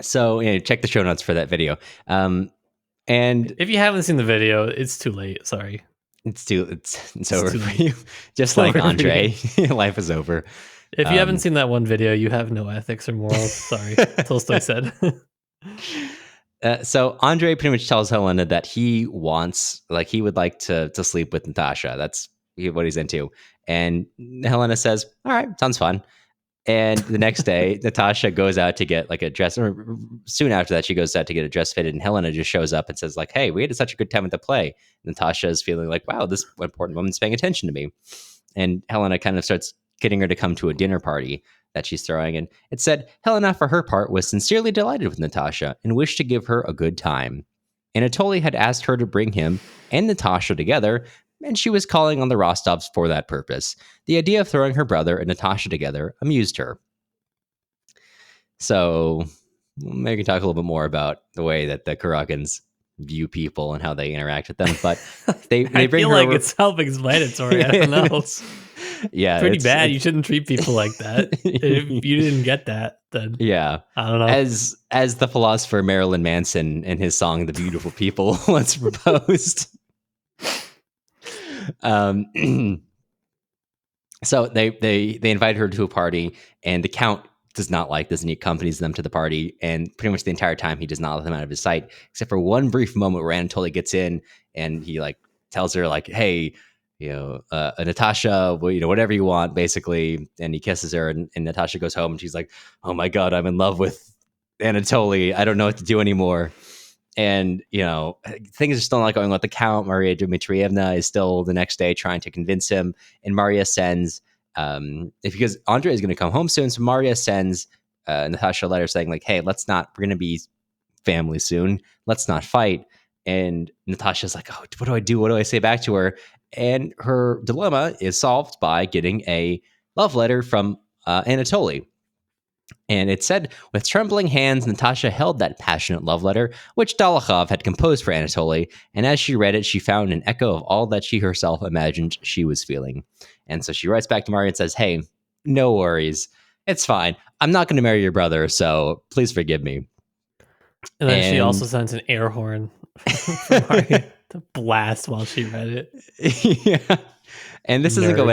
So, check the show notes for that video. And if you haven't seen the video, it's too late. Sorry. It's over for you. Just like Andre, life is over. If you haven't seen that one video, you have no ethics or morals. Sorry, Tolstoy said. So Andre pretty much tells Helena that he wants, like, he would like to sleep with Natasha. That's what he's into. And Helena says, all right, sounds fun. And the next day, Natasha goes out to get like a dress, or soon after that, she goes out to get a dress fitted, and Helena just shows up and says like, hey, we had such a good time at the play. Natasha is feeling like, wow, this important woman's paying attention to me. And Helena kind of starts getting her to come to a dinner party that she's throwing. And it said Helena, for her part, was sincerely delighted with Natasha and wished to give her a good time. Anatoly had asked her to bring him and Natasha together, and she was calling on the Rostovs for that purpose. The idea of throwing her brother and Natasha together amused her. So maybe we can talk a little bit more about the way that the Kuragins view people and how they interact with them. But they I bring feel her like over. it's self-explanatory. I don't know. Yeah, pretty bad. You shouldn't treat people like that. If you didn't get that, then yeah, I don't know. As the philosopher Marilyn Manson in his song "The Beautiful People" once proposed. So they invite her to a party, and the Count does not like this, and he accompanies them to the party. And pretty much the entire time, he does not let them out of his sight, except for one brief moment where Anatoly gets in, and he like tells her like, "Hey, Natasha, well, whatever you want, basically." And he kisses her, and Natasha goes home, and she's like, "Oh my God, I'm in love with Anatoly. I don't know what to do anymore." And, things are still not going on with the Count. Maria Dmitrievna is still the next day trying to convince him. And Maria sends, because Andre is going to come home soon. So Maria sends Natasha a letter saying like, hey, we're going to be family soon. Let's not fight. And Natasha's like, oh, what do I do? What do I say back to her? And her dilemma is solved by getting a love letter from Anatoly. And it said, with trembling hands, Natasha held that passionate love letter, which Dolokhov had composed for Anatoly, and as she read it, she found an echo of all that she herself imagined she was feeling. And so she writes back to Maria and says, hey, no worries. It's fine. I'm not going to marry your brother, so please forgive me. And then she also sends an air horn for Maria to blast while she read it. Yeah. And this doesn't go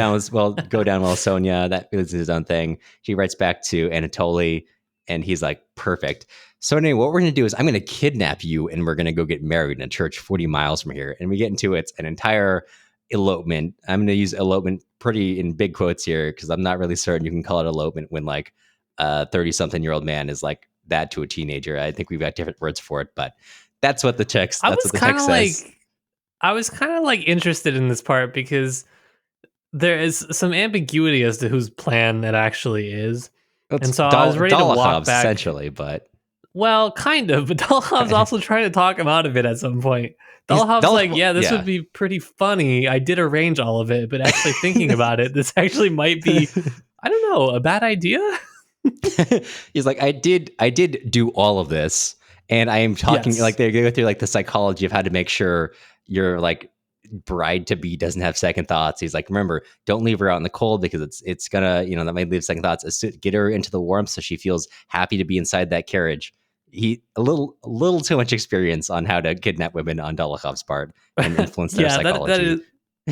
down well. Sonia, that is his own thing. She writes back to Anatoly, and he's like, perfect. Sonia, what we're going to do is I'm going to kidnap you, and we're going to go get married in a church 40 miles from here. And we get into an entire elopement. I'm going to use elopement pretty in big quotes here, because I'm not really certain you can call it elopement when like a 30-something-year-old man is like that to a teenager. I think we've got different words for it, but that's what the text says. I was kind of like interested in this part because there is some ambiguity as to whose plan that actually is. And so I was ready to walk back. Essentially, but... Well, kind of. But Dolokhov's also trying to talk him out of it at some point. Dolokhov's like, yeah, this would be pretty funny. I did arrange all of it, but actually thinking about it, this actually might be, I don't know, a bad idea? He's like, I did do all of this. And I am talking, like, they go through like the psychology of how to make sure you're like bride to be doesn't have second thoughts. He's like, remember, don't leave her out in the cold, because it's gonna, that might leave second thoughts. Get her into the warmth so she feels happy to be inside that carriage. He a little too much experience on how to kidnap women on Dolokhov's part and influence their psychology.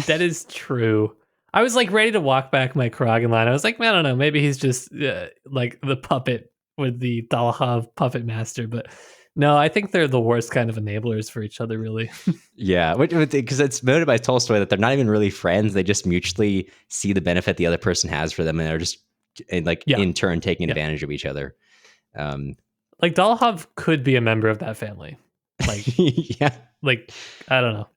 That is true. I was like ready to walk back my Kuragin line. I was like, man, I don't know, maybe he's just like the puppet with the Dolokhov puppet master, but no, I think they're the worst kind of eneblers for each other, really. Yeah, because it's motivated by Tolstoy that they're not even really friends. They just mutually see the benefit the other person has for them, and they're just in turn taking advantage of each other. Like Dolokhov could be a member of that family. Like, yeah, like I don't know.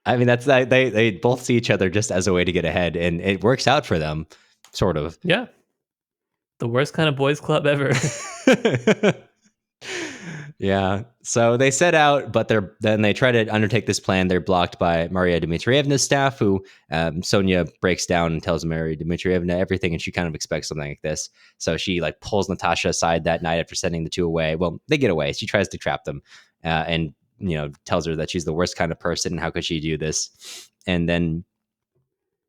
I mean, that's they both see each other just as a way to get ahead, and it works out for them, sort of. Yeah, the worst kind of boys' club ever. Yeah. So they set out, but then they try to undertake this plan. They're blocked by Maria Dmitrievna's staff, who Sonia breaks down and tells Maria Dmitrievna everything, and she kind of expects something like this. So she like pulls Natasha aside that night after sending the two away. Well, they get away. She tries to trap them, and tells her that she's the worst kind of person, and how could she do this? And then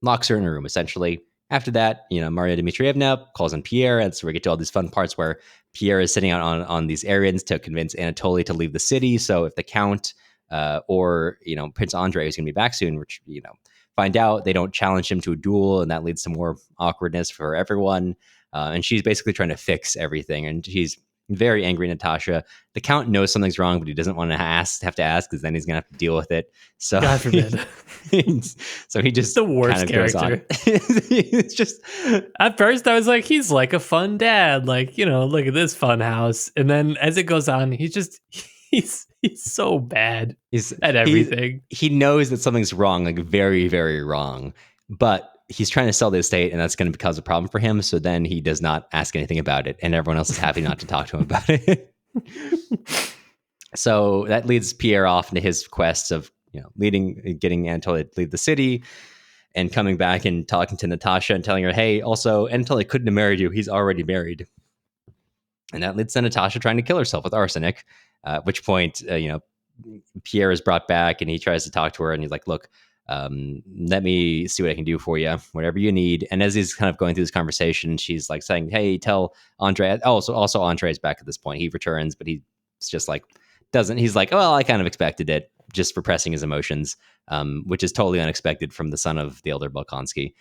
locks her in a room, essentially. After that, Maria Dmitrievna calls on Pierre, and so we get to all these fun parts where Pierre is sitting out on these errands to convince Anatoly to leave the city. So if the Count or Prince Andrei is going to be back soon, which find out, they don't challenge him to a duel, and that leads to more awkwardness for everyone. and she's basically trying to fix everything, and she's very angry at Natasha. The Count knows something's wrong, but he doesn't want to have to ask, because then he's gonna have to deal with it. So God forbid. So he just the worst kind of character. Goes on. It's just, at first I was like, he's like a fun dad, like, look at this fun house. And then as it goes on, he's so bad at everything. He knows that something's wrong, like very, very wrong, but he's trying to sell the estate, and that's going to cause a problem for him. So then he does not ask anything about it, and everyone else is happy not to talk to him about it. So that leads Pierre off into his quest of, getting Anatoly to leave the city, and coming back and talking to Natasha and telling her, hey, also, Anatoly couldn't have married you. He's already married. And that leads to Natasha trying to kill herself with arsenic, at which point, Pierre is brought back, and he tries to talk to her, and he's like, look, let me see what I can do for you, whatever you need. And as he's kind of going through this conversation, she's like saying, hey, tell Andre. Also Andre is back at this point. He returns, but he's just like, he's like, well, I kind of expected it, just repressing his emotions, which is totally unexpected from the son of the elder Balkonsky.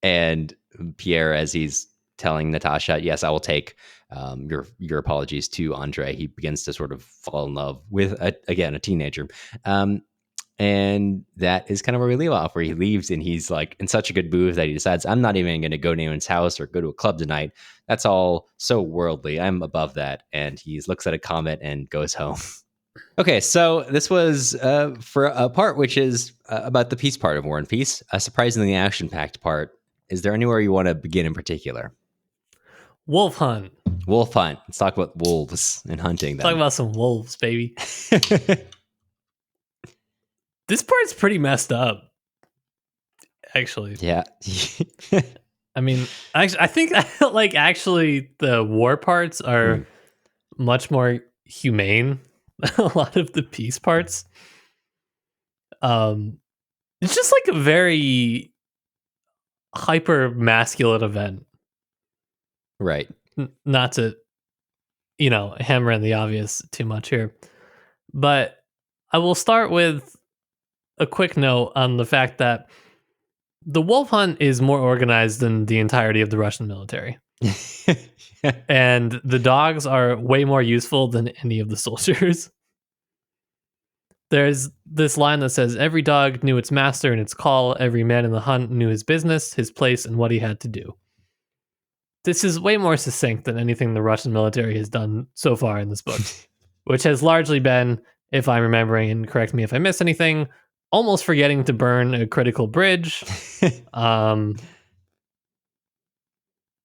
And Pierre, as he's telling Natasha, yes, I will take your apologies to Andre, he begins to sort of fall in love with, a teenager. And that is kind of where we leave off, where he leaves, and he's like in such a good mood that he decides, I'm not even going to go to anyone's house or go to a club tonight. That's all so worldly. I'm above that. And he looks at a comet and goes home. Okay, so this was for a part which is about the peace part of War and Peace, a surprisingly action-packed part. Is there anywhere you want to begin in particular? Wolf hunt. Wolf hunt. Let's talk about wolves and hunting. Talk about some wolves, baby. This part's pretty messed up, actually. Yeah. I mean, I think like actually the war parts are much more humane than a lot of the peace parts. It's just like a very hyper masculine event, right? Not to, hammer in the obvious too much here, but I will start with a quick note on the fact that the wolf hunt is more organized than the entirety of the Russian military. And the dogs are way more useful than any of the soldiers. There's this line that says, every dog knew its master and its call. Every man in the hunt knew his business, his place, and what he had to do. This is way more succinct than anything the Russian military has done so far in this book, which has largely been, if I'm remembering, and correct me if I miss anything, almost forgetting to burn a critical bridge.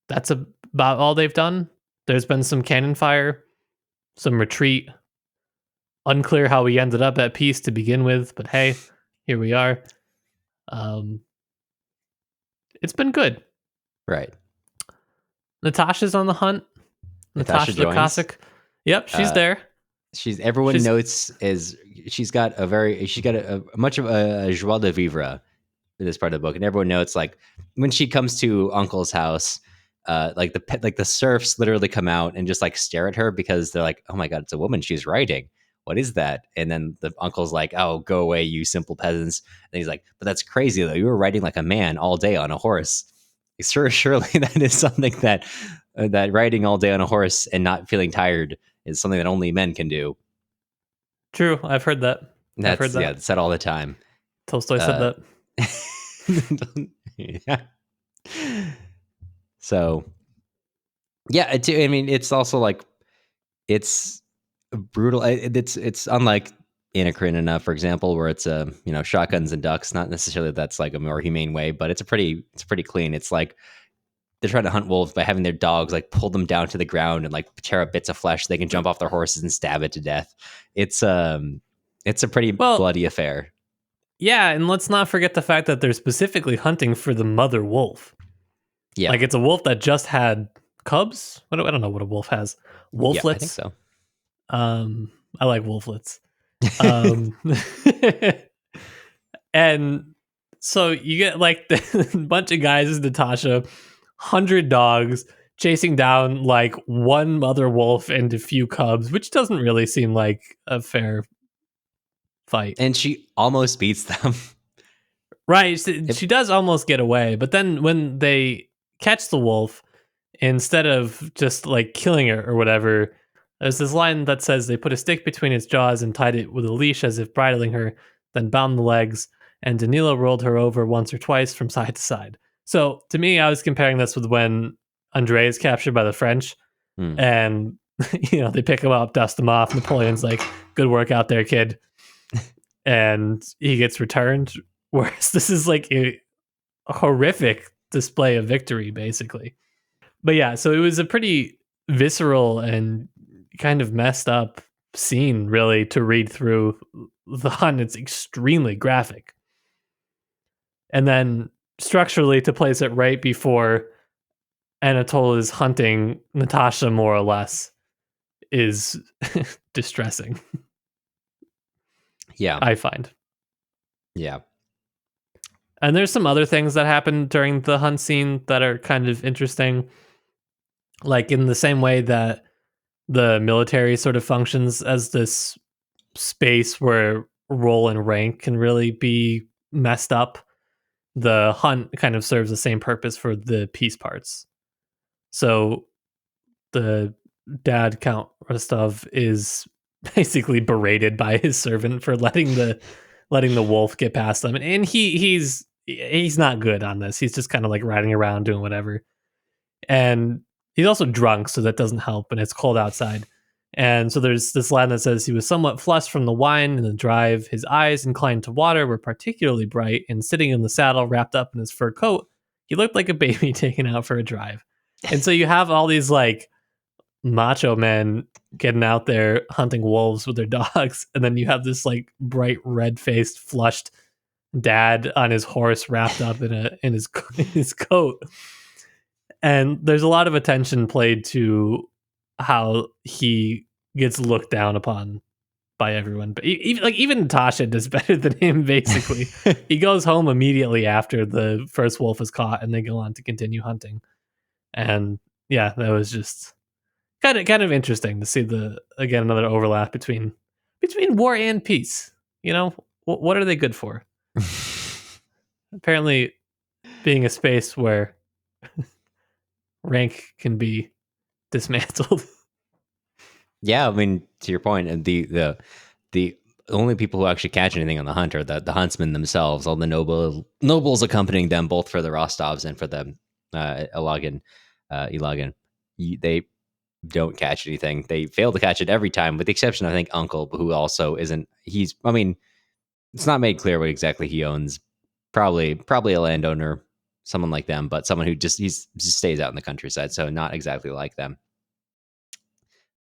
That's about all they've done. There's been some cannon fire, some retreat. Unclear how we ended up at peace to begin with, but hey, here we are. It's been good. Right. Natasha's on the hunt. Natasha the Cossack. Yep, she's there. Everyone notes she's got a much of a joie de vivre in this part of the book, and everyone notes like when she comes to Uncle's house, like the serfs literally come out and just like stare at her because they're like, oh my god, it's a woman she's riding. What is that? And then the uncle's like, oh, go away, you simple peasants. And he's like, but that's crazy though. You were riding like a man all day on a horse. Surely that is something that riding all day on a horse and not feeling tired is something that only men can do. True, I've heard that. Yeah, it's said all the time. Tolstoy said that. Yeah. So, yeah, I mean, it's also like it's brutal. It's unlike Anna Karenina, for example, where it's shotguns and ducks. Not necessarily that's like a more humane way, but it's pretty clean. It's like they're trying to hunt wolves by having their dogs like pull them down to the ground and like tear up bits of flesh so they can jump off their horses and stab it to death. It's a pretty bloody affair. Yeah, and let's not forget the fact that they're specifically hunting for the mother wolf. Yeah, like it's a wolf that just had cubs. I don't know what a wolf has. Wolflets. Yeah, I think so. I like wolflets. And so you get like a bunch of guys, Natasha, 100 dogs chasing down like one mother wolf and a few cubs, which doesn't really seem like a fair fight. And she almost beats them. Right. She does almost get away. But then when they catch the wolf, instead of just like killing her or whatever, there's this line that says they put a stick between its jaws and tied it with a leash as if bridling her, then bound the legs, and Danilo rolled her over once or twice from side to side. So to me, I was comparing this with when Andre is captured by the French, and they pick him up, dust him off. Napoleon's like, "Good work out there, kid," and he gets returned. Whereas this is like a horrific display of victory, basically. But yeah, so it was a pretty visceral and kind of messed up scene, really, to read through the hunt. It's extremely graphic. And then structurally, to place it right before Anatole is hunting Natasha, more or less, is distressing. Yeah. I find. Yeah. And there's some other things that happen during the hunt scene that are kind of interesting. Like in the same way that the military sort of functions as this space where role and rank can really be messed up, the hunt kind of serves the same purpose for the peace parts. So the dad, Count Rostov, is basically berated by his servant for letting the wolf get past them, and he's not good on this. He's just kind of like riding around doing whatever, and he's also drunk, so that doesn't help. And it's cold outside, and so there's this line that says he was somewhat flushed from the wine and the drive. His eyes, inclined to water, were particularly bright, and sitting in the saddle, wrapped up in his fur coat, he looked like a baby taken out for a drive. And so you have all these like macho men getting out there hunting wolves with their dogs, and then you have this like bright red-faced, flushed dad on his horse, wrapped up in his coat. And there's a lot of attention played to how he gets looked down upon by everyone. But even Natasha does better than him. Basically, he goes home immediately after the first wolf is caught, and they go on to continue hunting. And yeah, that was just kind of interesting to see another overlap between war and peace. What are they good for? Apparently, being a space where rank can be dismantled. Yeah, I mean, to your point, and the only people who actually catch anything on the hunt are the huntsmen themselves. All the nobles accompanying them, both for the Rostovs and for the Ilagin. They don't catch anything. They fail to catch it every time, with the exception, I think, Uncle, who also isn't. I mean, it's not made clear what exactly he owns. Probably a landowner, someone like them, but someone who just stays out in the countryside, so not exactly like them.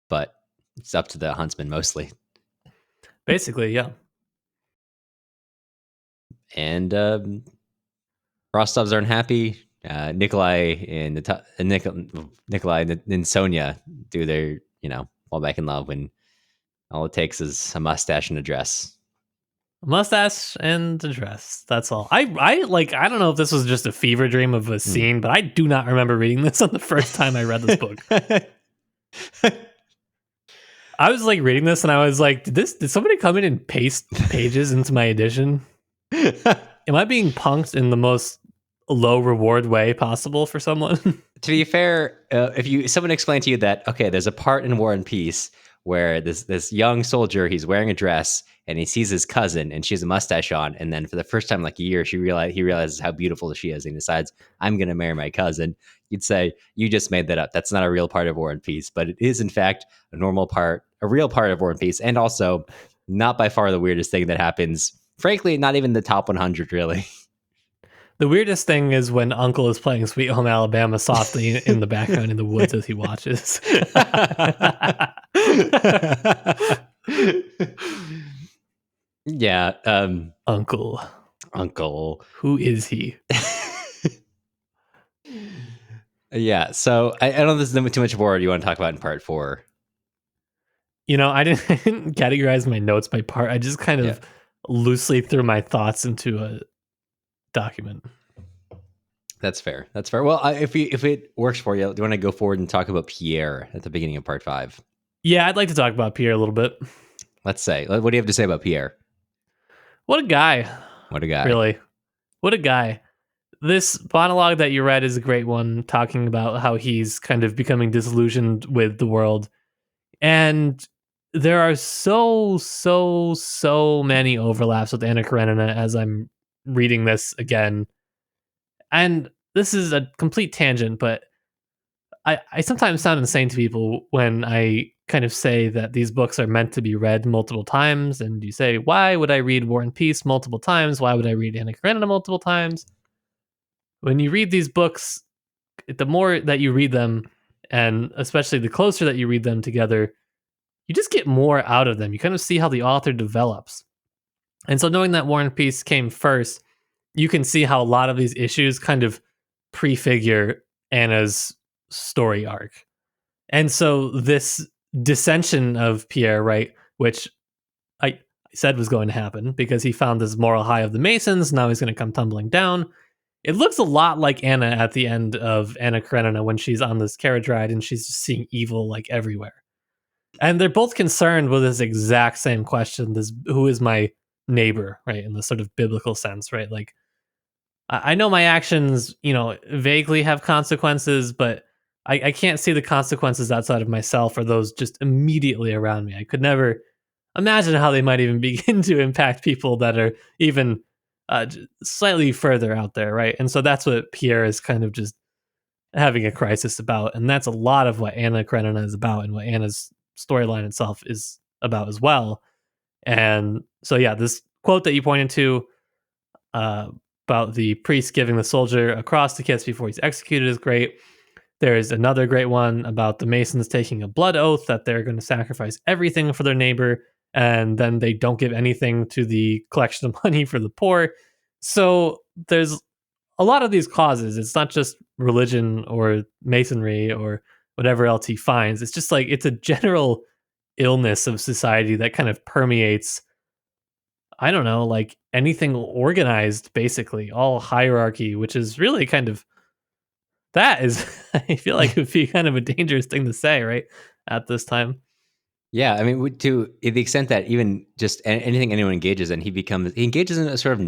But it's up to the huntsman mostly. Basically, yeah. And Rostovs aren't happy. Nikolai and Nikolai and Sonia do their, fall back in love when all it takes is a mustache and a dress. A mustache and a dress. That's all. I don't know if this was just a fever dream of a scene, but I do not remember reading this on the first time I read this book. I was like reading this and I was like, did somebody come in and paste pages into my edition? Am I being punked in the most low reward way possible for someone? To be fair, if someone explained to you that, okay, there's a part in War and Peace where this young soldier, he's wearing a dress and he sees his cousin and she has a mustache on, and then for the first time like a year, he realizes how beautiful she is and he decides, I'm going to marry my cousin. You'd say, you just made that up. That's not a real part of War and Peace, but it is in fact a real part of War and Peace, and also not by far the weirdest thing that happens. Frankly, not even the top 100, really. The weirdest thing is when Uncle is playing Sweet Home Alabama softly in the background in the woods as he watches. Yeah. Uncle. Who is he? Yeah. So I don't know if this is too much more. You want to talk about in part 4? I didn't categorize my notes by part. I just kind of loosely threw my thoughts into a document. That's fair. Well, if it works for you, do you want to go forward and talk about Pierre at the beginning of part 5? Yeah, I'd like to talk about Pierre a little bit. Let's say, what do you have to say about Pierre? What a guy. What a guy. Really. What a guy. this monologue that you read is a great one, talking about how he's kind of becoming disillusioned with the world. And there are so many overlaps with Anna Karenina as I'm reading this again. And this is a complete tangent, but I sometimes sound insane to people when I kind of say that these books are meant to be read multiple times. And you say, why would I read War and Peace multiple times? Why would I read Anna Karenina multiple times? When you read these books, the more that you read them, and especially the closer that you read them together, you just get more out of them. You kind of see how the author develops. And so knowing that War and Peace came first, you can see how a lot of these issues kind of prefigure Anna's story arc. And so this dissension of Pierre, right, which I said was going to happen because he found this moral high of the Masons, now he's going to come tumbling down. It looks a lot like Anna at the end of Anna Karenina when she's on this carriage ride and she's just seeing evil like everywhere. And they're both concerned with this exact same question: this, who is my neighbor, right? In the sort of biblical sense, right? Like, I know my actions, vaguely have consequences, but I can't see the consequences outside of myself or those just immediately around me. I could never imagine how they might even begin to impact people that are even slightly further out there, right? And so that's what Pierre is kind of just having a crisis about. And that's a lot of what Anna Karenina is about and what Anna's storyline itself is about as well. And so, yeah, this quote that you pointed to about the priest giving the soldier a cross to kiss before he's executed is great. There's another great one about the Masons taking a blood oath that they're going to sacrifice everything for their neighbor, and then they don't give anything to the collection of money for the poor. So there's a lot of these causes. It's not just religion or masonry or whatever else he finds. It's just like it's a general illness of society that kind of permeates, I don't know, like anything organized, basically, all hierarchy, which is really kind of, that is, I feel like it would be kind of a dangerous thing to say, right? At this time. Yeah, I mean, to the extent that even just anything anyone engages in, he engages in a sort of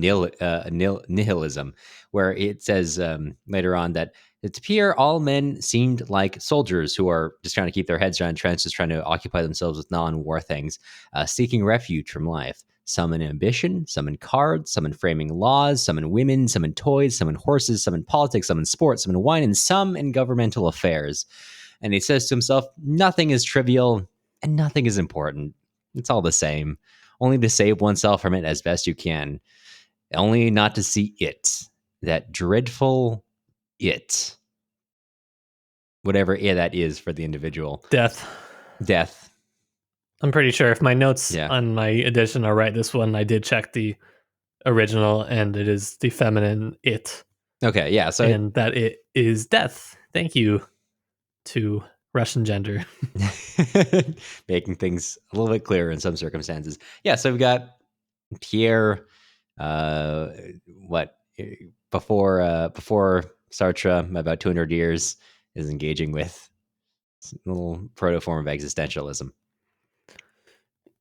nihilism, where it says later on that to Pierre, all men seemed like soldiers who are just trying to keep their heads down trenches, trying to occupy themselves with non-war things, seeking refuge from life. Some in ambition, some in cards, some in framing laws, some in women, some in toys, some in horses, some in politics, some in sports, some in wine, and some in governmental affairs. And he says to himself, nothing is trivial and nothing is important. It's all the same. Only to save oneself from it as best you can. Only not to see it. That dreadful it. Whatever that is for the individual. Death. I'm pretty sure if my notes on my edition are right, this one I did check the original, and it is the feminine it. Okay, yeah. So and that it is death. Thank you to Russian gender. Making things a little bit clearer in some circumstances. Yeah, so we've got Pierre, before Sartre, about 200 years, is engaging with a little proto form of existentialism.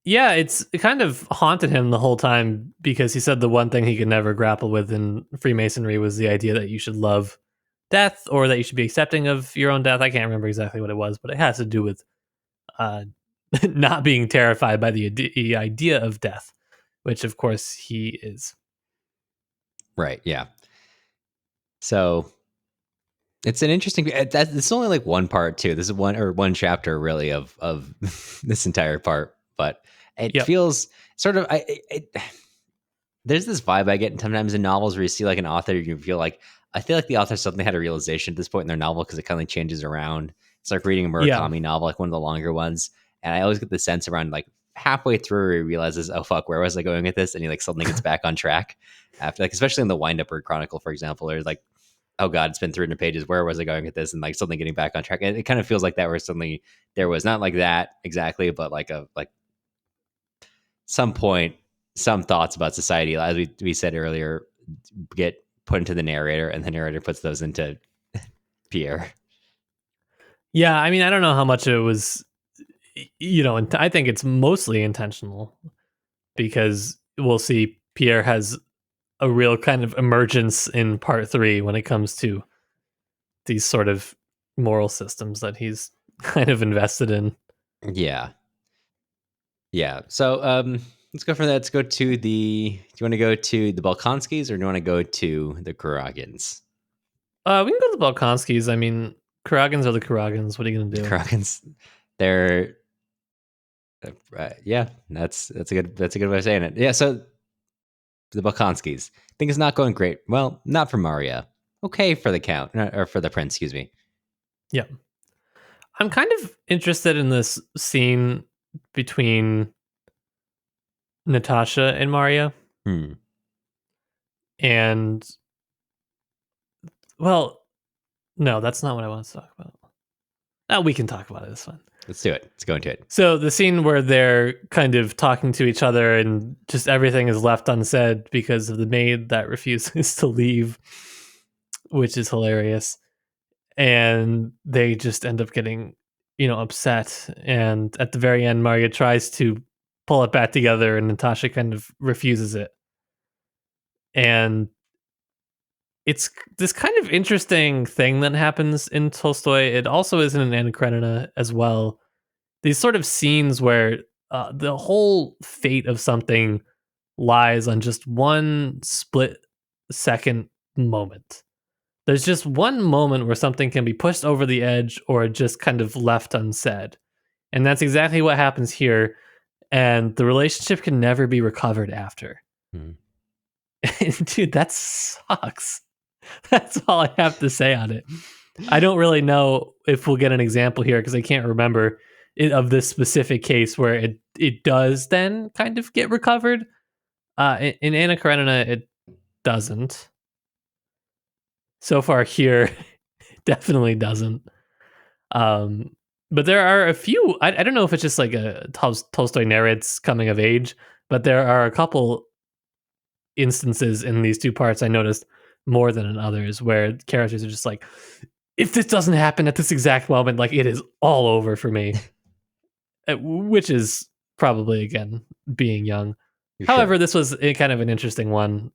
Yeah, it kind of haunted him the whole time because he said the one thing he could never grapple with in Freemasonry was the idea that you should love death or that you should be accepting of your own death. I can't remember exactly what it was, but it has to do with not being terrified by the idea of death, which of course he is. Right, yeah. So it's an interesting. It's only like one part too. This is one chapter really of this entire part, but it feels sort of. There's this vibe I get sometimes in novels where you see like an author, you feel like I feel like the author suddenly had a realization at this point in their novel because it kind of changes around. It's like reading a Murakami novel, like one of the longer ones, and I always get the sense around like halfway through where he realizes, oh fuck, where was I going with this? And he like suddenly gets back on track after, like, especially in the Wind Up Bird Chronicle, for example, or like, oh god, it's been 300 pages, where was I going with this? And like suddenly getting back on track. And it kind of feels like that, where suddenly there was not like that exactly, but like some point, some thoughts about society, as we said earlier, get put into the narrator, and the narrator puts those into Pierre. Yeah, I mean, I don't know how much it was, I think it's mostly intentional, because we'll see Pierre has a real kind of emergence in part 3 when it comes to these sort of moral systems that he's kind of invested in. Yeah. So let's go from that. Let's go to the. Do you want to go to the Balkanskis or do you want to go to the Kuragins? We can go to the Balkanskis. I mean, Kuragins are the Kuragins. What are you gonna do? The Kuragins, they're. Yeah, that's a good way of saying it. Yeah, so the Balkanskis. Things is not going great. Well, not for Maria. Okay for the count or for the prince. Excuse me. Yeah, I'm kind of interested in this scene between Natasha and Maria. And well, no, that's not what I want to talk about. We can talk about it. It's fine. Let's do it. Let's go into it. So the scene where they're kind of talking to each other and just everything is left unsaid because of the maid that refuses to leave, which is hilarious. And they just end up getting, upset. And at the very end, Maria tries to pull it back together and Natasha kind of refuses it. And it's this kind of interesting thing that happens in Tolstoy. It also is in Anna Karenina as well. These sort of scenes where the whole fate of something lies on just one split second moment. There's just one moment where something can be pushed over the edge or just kind of left unsaid. And that's exactly what happens here. And the relationship can never be recovered after. Dude, that sucks. That's all I have to say on it. I don't really know if we'll get an example here because I can't remember of this specific case where it does then kind of get recovered. In Anna Karenina, it doesn't. So far here, it definitely doesn't. But there are a few. I don't know if it's just like a Tolstoy narrates coming of age, but there are a couple instances in these two parts I noticed more than in others where characters are just like, if this doesn't happen at this exact moment, like it is all over for me. Which is probably, again, being young. However, this was a kind of an interesting one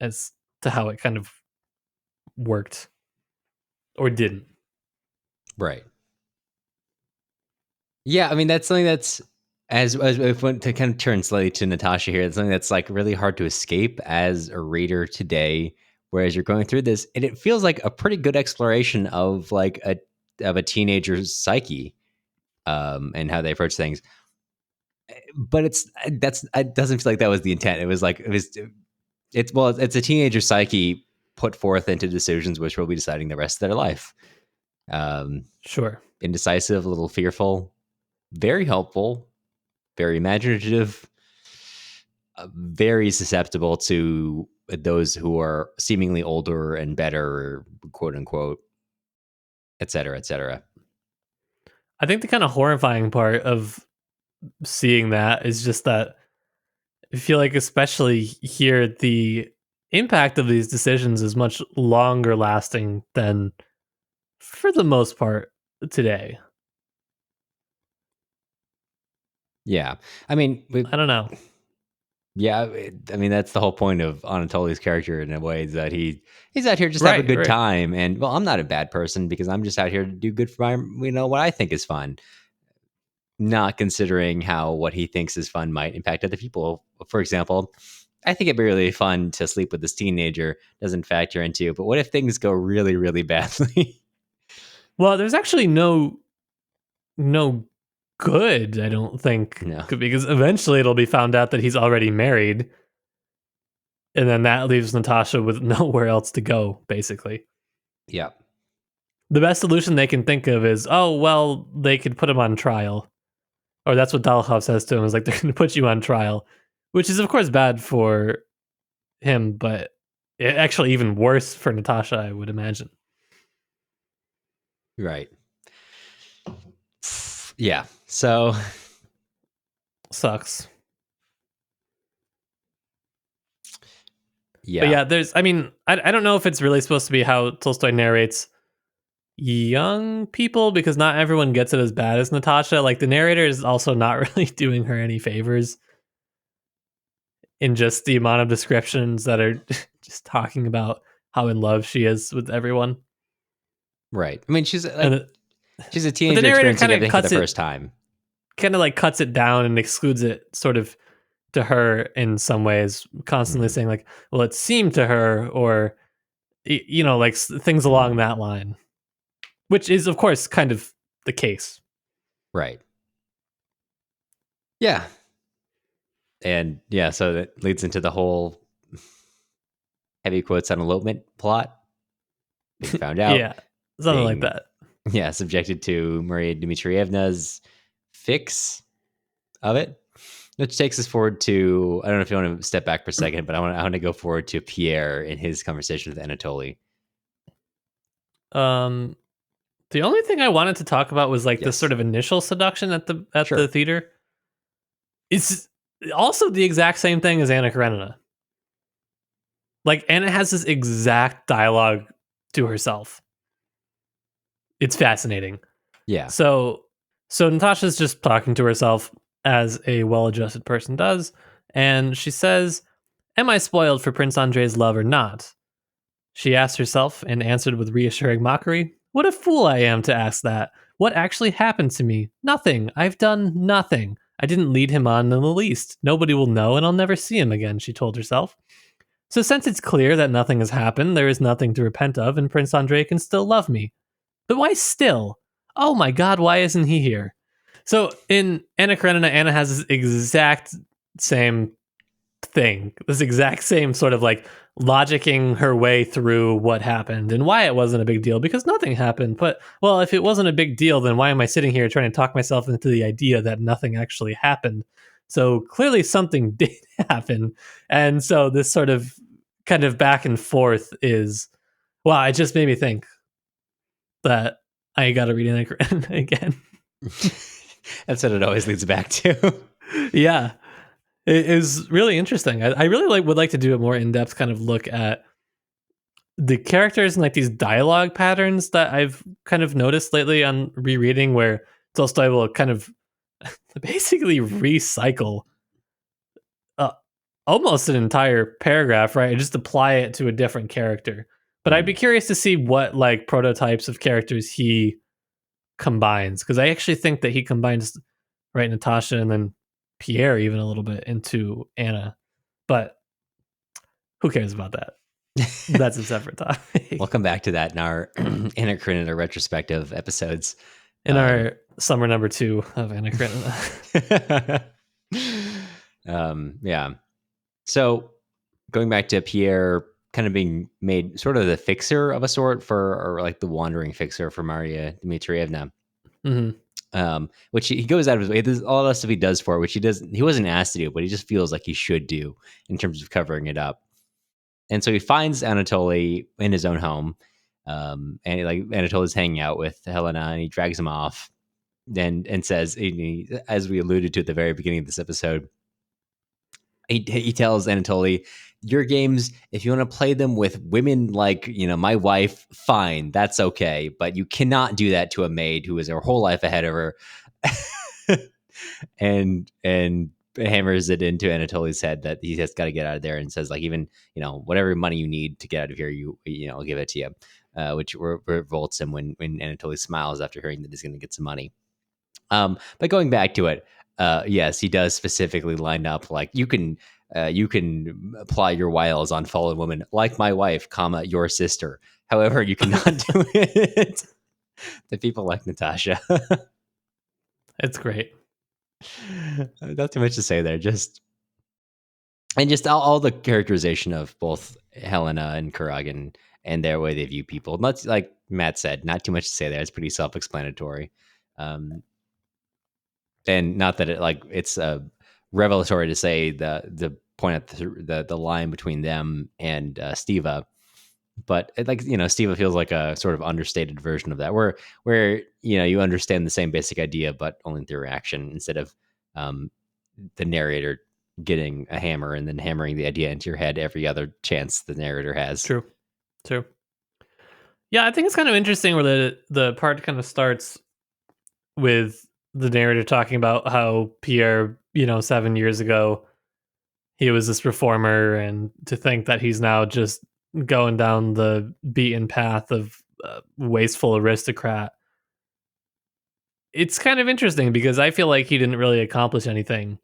as to how it kind of worked or didn't. Right. Yeah, I mean, that's something that's, as we went to kind of turn slightly to Natasha here, it's something that's like really hard to escape as a reader today, whereas you're going through this, and it feels like a pretty good exploration of like a teenager's psyche, and how they approach things. But it doesn't feel like that was the intent. It's a teenager's psyche put forth into decisions which will be deciding the rest of their life. Sure. Indecisive, a little fearful, very helpful, very imaginative, very susceptible to those who are seemingly older and better, quote unquote, et cetera, et cetera. I think the kind of horrifying part of seeing that is just that I feel like, especially here, the impact of these decisions is much longer lasting than, for the most part, today. Yeah. I mean, I don't know. Yeah, I mean, that's the whole point of Anatoly's character in a way, is that he's out here just to have a good time. And well, I'm not a bad person because I'm just out here to do good for what I think is fun. Not considering how what he thinks is fun might impact other people. For example, I think it'd be really fun to sleep with this teenager. Doesn't factor into, but what if things go really, really badly? Well, there's actually no good, I don't think. No. Because eventually it'll be found out that he's already married. And then that leaves Natasha with nowhere else to go, basically. Yeah. The best solution they can think of is, oh, well, they could put him on trial. Or that's what Dolokhov says to him, is like, they're going to put you on trial. Which is, of course, bad for him, but actually even worse for Natasha, I would imagine. Right. Yeah. So sucks. Yeah. But yeah, I don't know if it's really supposed to be how Tolstoy narrates young people, because not everyone gets it as bad as Natasha. Like, the narrator is also not really doing her any favors in just the amount of descriptions that are just talking about how in love she is with everyone. Right. I mean, she's she's a the teenager narrator experiencing everything for the first time. Kind of like cuts it down and excludes it sort of to her in some ways, constantly saying like, well, it seemed to her, or, you know, like things along that line, which is of course kind of the case. Right. Yeah. And yeah, so that leads into the whole heavy quotes on elopement plot. Being found out. Yeah, something like that. Yeah, subjected to Maria Dmitrievna's fix of it, which takes us forward to, I don't know if you want to step back for a second, but I want to go forward to Pierre in his conversation with Anatoly. The only thing I wanted to talk about was like this sort of initial seduction at the theater. It's also the exact same thing as Anna Karenina. Like, Anna has this exact dialogue to herself. It's fascinating. Yeah. So Natasha's just talking to herself as a well-adjusted person does, and she says, "Am I spoiled for Prince Andrei's love or not?" She asked herself and answered with reassuring mockery, "What a fool I am to ask that. What actually happened to me? Nothing. I've done nothing. I didn't lead him on in the least. Nobody will know, and I'll never see him again," she told herself. So since it's clear that nothing has happened, there is nothing to repent of, and Prince Andrei can still love me. But why still? Oh my god, why isn't he here? So in Anna Karenina, Anna has this exact same thing, this exact same sort of like logicking her way through what happened and why it wasn't a big deal, because nothing happened. But, well, if it wasn't a big deal, then why am I sitting here trying to talk myself into the idea that nothing actually happened? So clearly something did happen. And so this sort of kind of back and forth is, wow, it just made me think that I got to read Anna Karenina again. That's what it always leads back to. Yeah. It is really interesting. I really would like to do a more in-depth kind of look at the characters and like these dialogue patterns that I've kind of noticed lately on rereading, where Tolstoy will kind of basically recycle almost an entire paragraph, right? And just apply it to a different character. But I'd be curious to see what like prototypes of characters he combines, because I actually think that he combines, right, Natasha and then Pierre even a little bit into Anna. But who cares about that? That's a separate topic. We'll come back to that in our Anna Karenina retrospective episodes. In our summer number 2 of Anna Karenina. Yeah. So going back to Pierre kind of being made sort of the fixer of a sort or like the wandering fixer for Maria Dmitrievna. Which he goes out of his way. There's all that stuff he does for her, which he wasn't asked to do, but he just feels like he should do in terms of covering it up. And so he finds Anatoly in his own home, and like Anatoly's hanging out with Helena, and he drags him off, and says, as we alluded to at the very beginning of this episode, he tells Anatoly, "Your games, if you want to play them with women like, my wife, fine, that's okay, but you cannot do that to a maid who is her whole life ahead of her." and hammers it into Anatoly's head that he has got to get out of there, and says like, even whatever money you need to get out of here, I'll give it to you, which revolts him when Anatoly smiles after hearing that he's going to get some money. But going back to it, yes, he does specifically line up like, you can apply your wiles on fallen women like my wife, your sister. However, you cannot do it to people like Natasha. It's great. Not too much to say there. Just all the characterization of both Helena and Kuragin and their way they view people. Not, like Matt said, not too much to say there. It's pretty self-explanatory. And not that it's revelatory to say the point at the line between them and Stiva, but Stiva feels like a sort of understated version of that, where you understand the same basic idea, but only through action, instead of the narrator getting a hammer and then hammering the idea into your head every other chance the narrator has. True. Yeah, I think it's kind of interesting where the part kind of starts with the narrator talking about how Pierre, 7 years ago, he was this reformer, and to think that he's now just going down the beaten path of wasteful aristocrat. It's kind of interesting because I feel like he didn't really accomplish anything.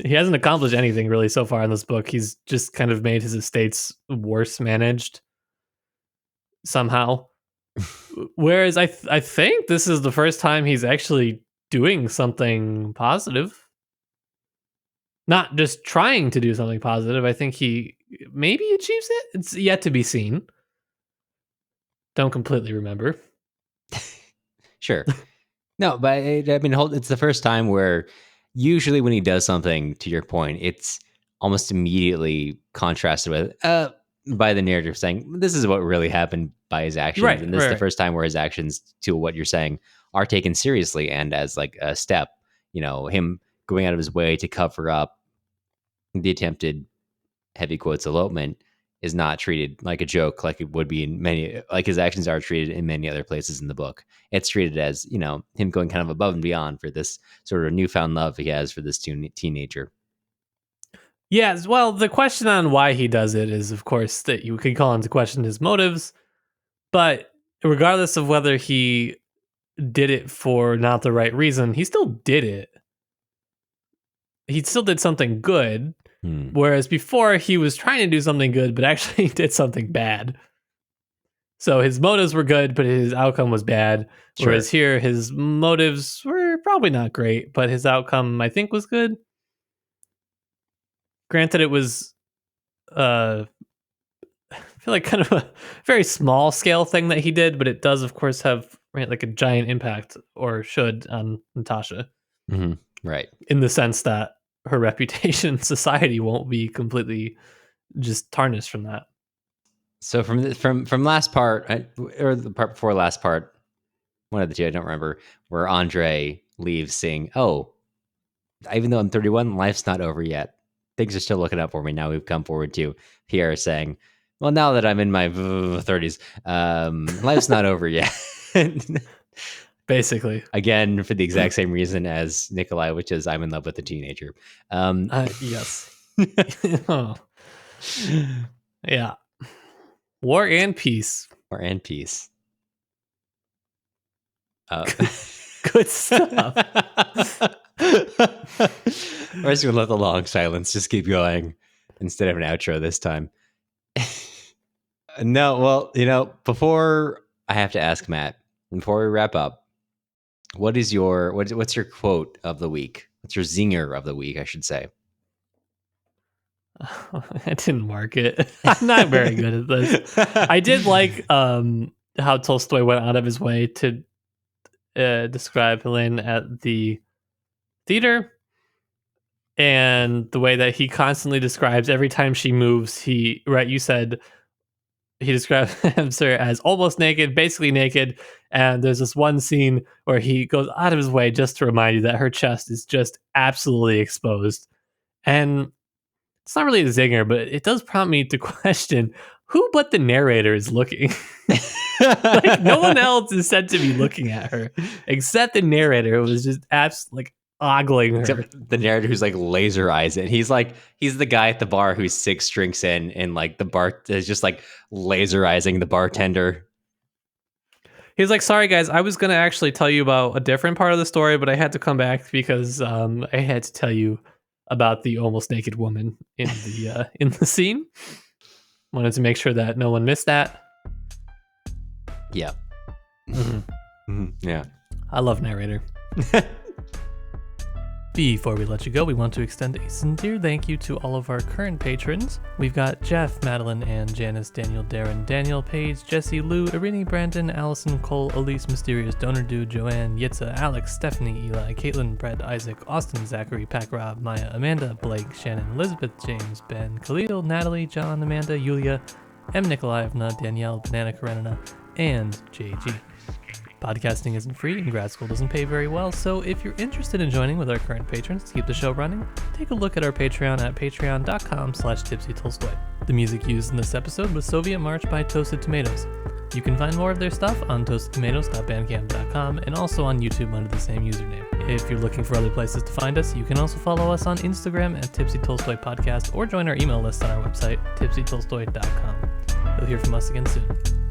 He hasn't accomplished anything really so far in this book. He's just kind of made his estates worse managed somehow. Whereas I think this is the first time he's actually doing something positive. Not just trying to do something positive. I think he maybe achieves it. It's yet to be seen. Don't completely remember. Sure. No, but it's the first time where usually when he does something, to your point, it's almost immediately contrasted with by the narrative saying this is what really happened by his actions. Right, and this is the first time where his actions, to what you're saying, are taken seriously and as like a step, him going out of his way to cover up the attempted, heavy quotes, elopement is not treated like a joke like it would be in many, like his actions are treated in many other places in the book. It's treated as, him going kind of above and beyond for this sort of newfound love he has for this teenager. Yes, well, the question on why he does it is, of course, that you could call into question his motives, but regardless of whether he did it for not the right reason, he still did it. He still did something good. Whereas before he was trying to do something good, but actually did something bad. So his motives were good, but his outcome was bad. Sure. Whereas here, his motives were probably not great, but his outcome, I think, was good. Granted, it was, I feel like kind of a very small scale thing that he did, but it does, of course, have like a giant impact, or should, on Natasha. Mm-hmm. Right. In the sense that her reputation in society won't be completely just tarnished from that. So from last part, or the part before last part, one of the two, I don't remember, where Andre leaves saying, "Oh, even though I'm 31, life's not over yet. Things are still looking up for me." Now we've come forward to Pierre saying, "Well, now that I'm in my 30s, life's not over yet." Basically, again, for the exact same reason as Nikolai, which is I'm in love with a teenager. Yes. Oh. Yeah. War and peace. War and peace. Good stuff. We're just gonna let the long silence just keep going instead of an outro this time. No, well, before I have to ask Matt, before we wrap up, what's your quote of the week? What's your zinger of the week, I should say? I didn't mark it. I'm not very good at this. I did like how Tolstoy went out of his way to describe Helene at the theater, and the way that he constantly describes every time she moves. You said he describes her as almost naked, basically naked, and there's this one scene where he goes out of his way just to remind you that her chest is just absolutely exposed. And it's not really a zinger, but it does prompt me to question who but the narrator is looking. Like, no one else is said to be looking at her except the narrator. It was just absolutely ogling her. Except the narrator who's like laser eyes it. He's the guy at the bar who's 6 drinks in, and like the bar is just like laserizing the bartender. He's like, "Sorry guys, I was gonna actually tell you about a different part of the story, but I had to come back because I had to tell you about the almost naked woman in the scene. Wanted to make sure that no one missed that." Yeah. Mm-hmm. Mm-hmm. Yeah. I love narrator. Before we let you go, we want to extend a sincere thank you to all of our current patrons. We've got Jeff, Madeline, Ann, Janice, Daniel, Darren, Daniel, Paige, Jesse, Lou, Irini, Brandon, Allison, Cole, Elise, Mysterious, Donor Dude, Joanne, Yitza, Alex, Stephanie, Eli, Caitlin, Brett, Isaac, Austin, Zachary, Pack Rob, Maya, Amanda, Blake, Shannon, Elizabeth, James, Ben, Khalil, Natalie, John, Amanda, Yulia, M. Nikolaevna, Danielle, Anna Karenina, and JG. Podcasting isn't free and grad school doesn't pay very well, so if you're interested in joining with our current patrons to keep the show running, take a look at our Patreon at patreon.com/tipsytolstoy. The music used in this episode was Soviet March by Toasted Tomatoes. You can find more of their stuff on toastedtomatoes.bandcamp.com and also on YouTube under the same username. If you're looking for other places to find us, you can also follow us on Instagram at Tipsy Tolstoy Podcast or join our email list on our website, tipsytolstoy.com. You'll hear from us again soon.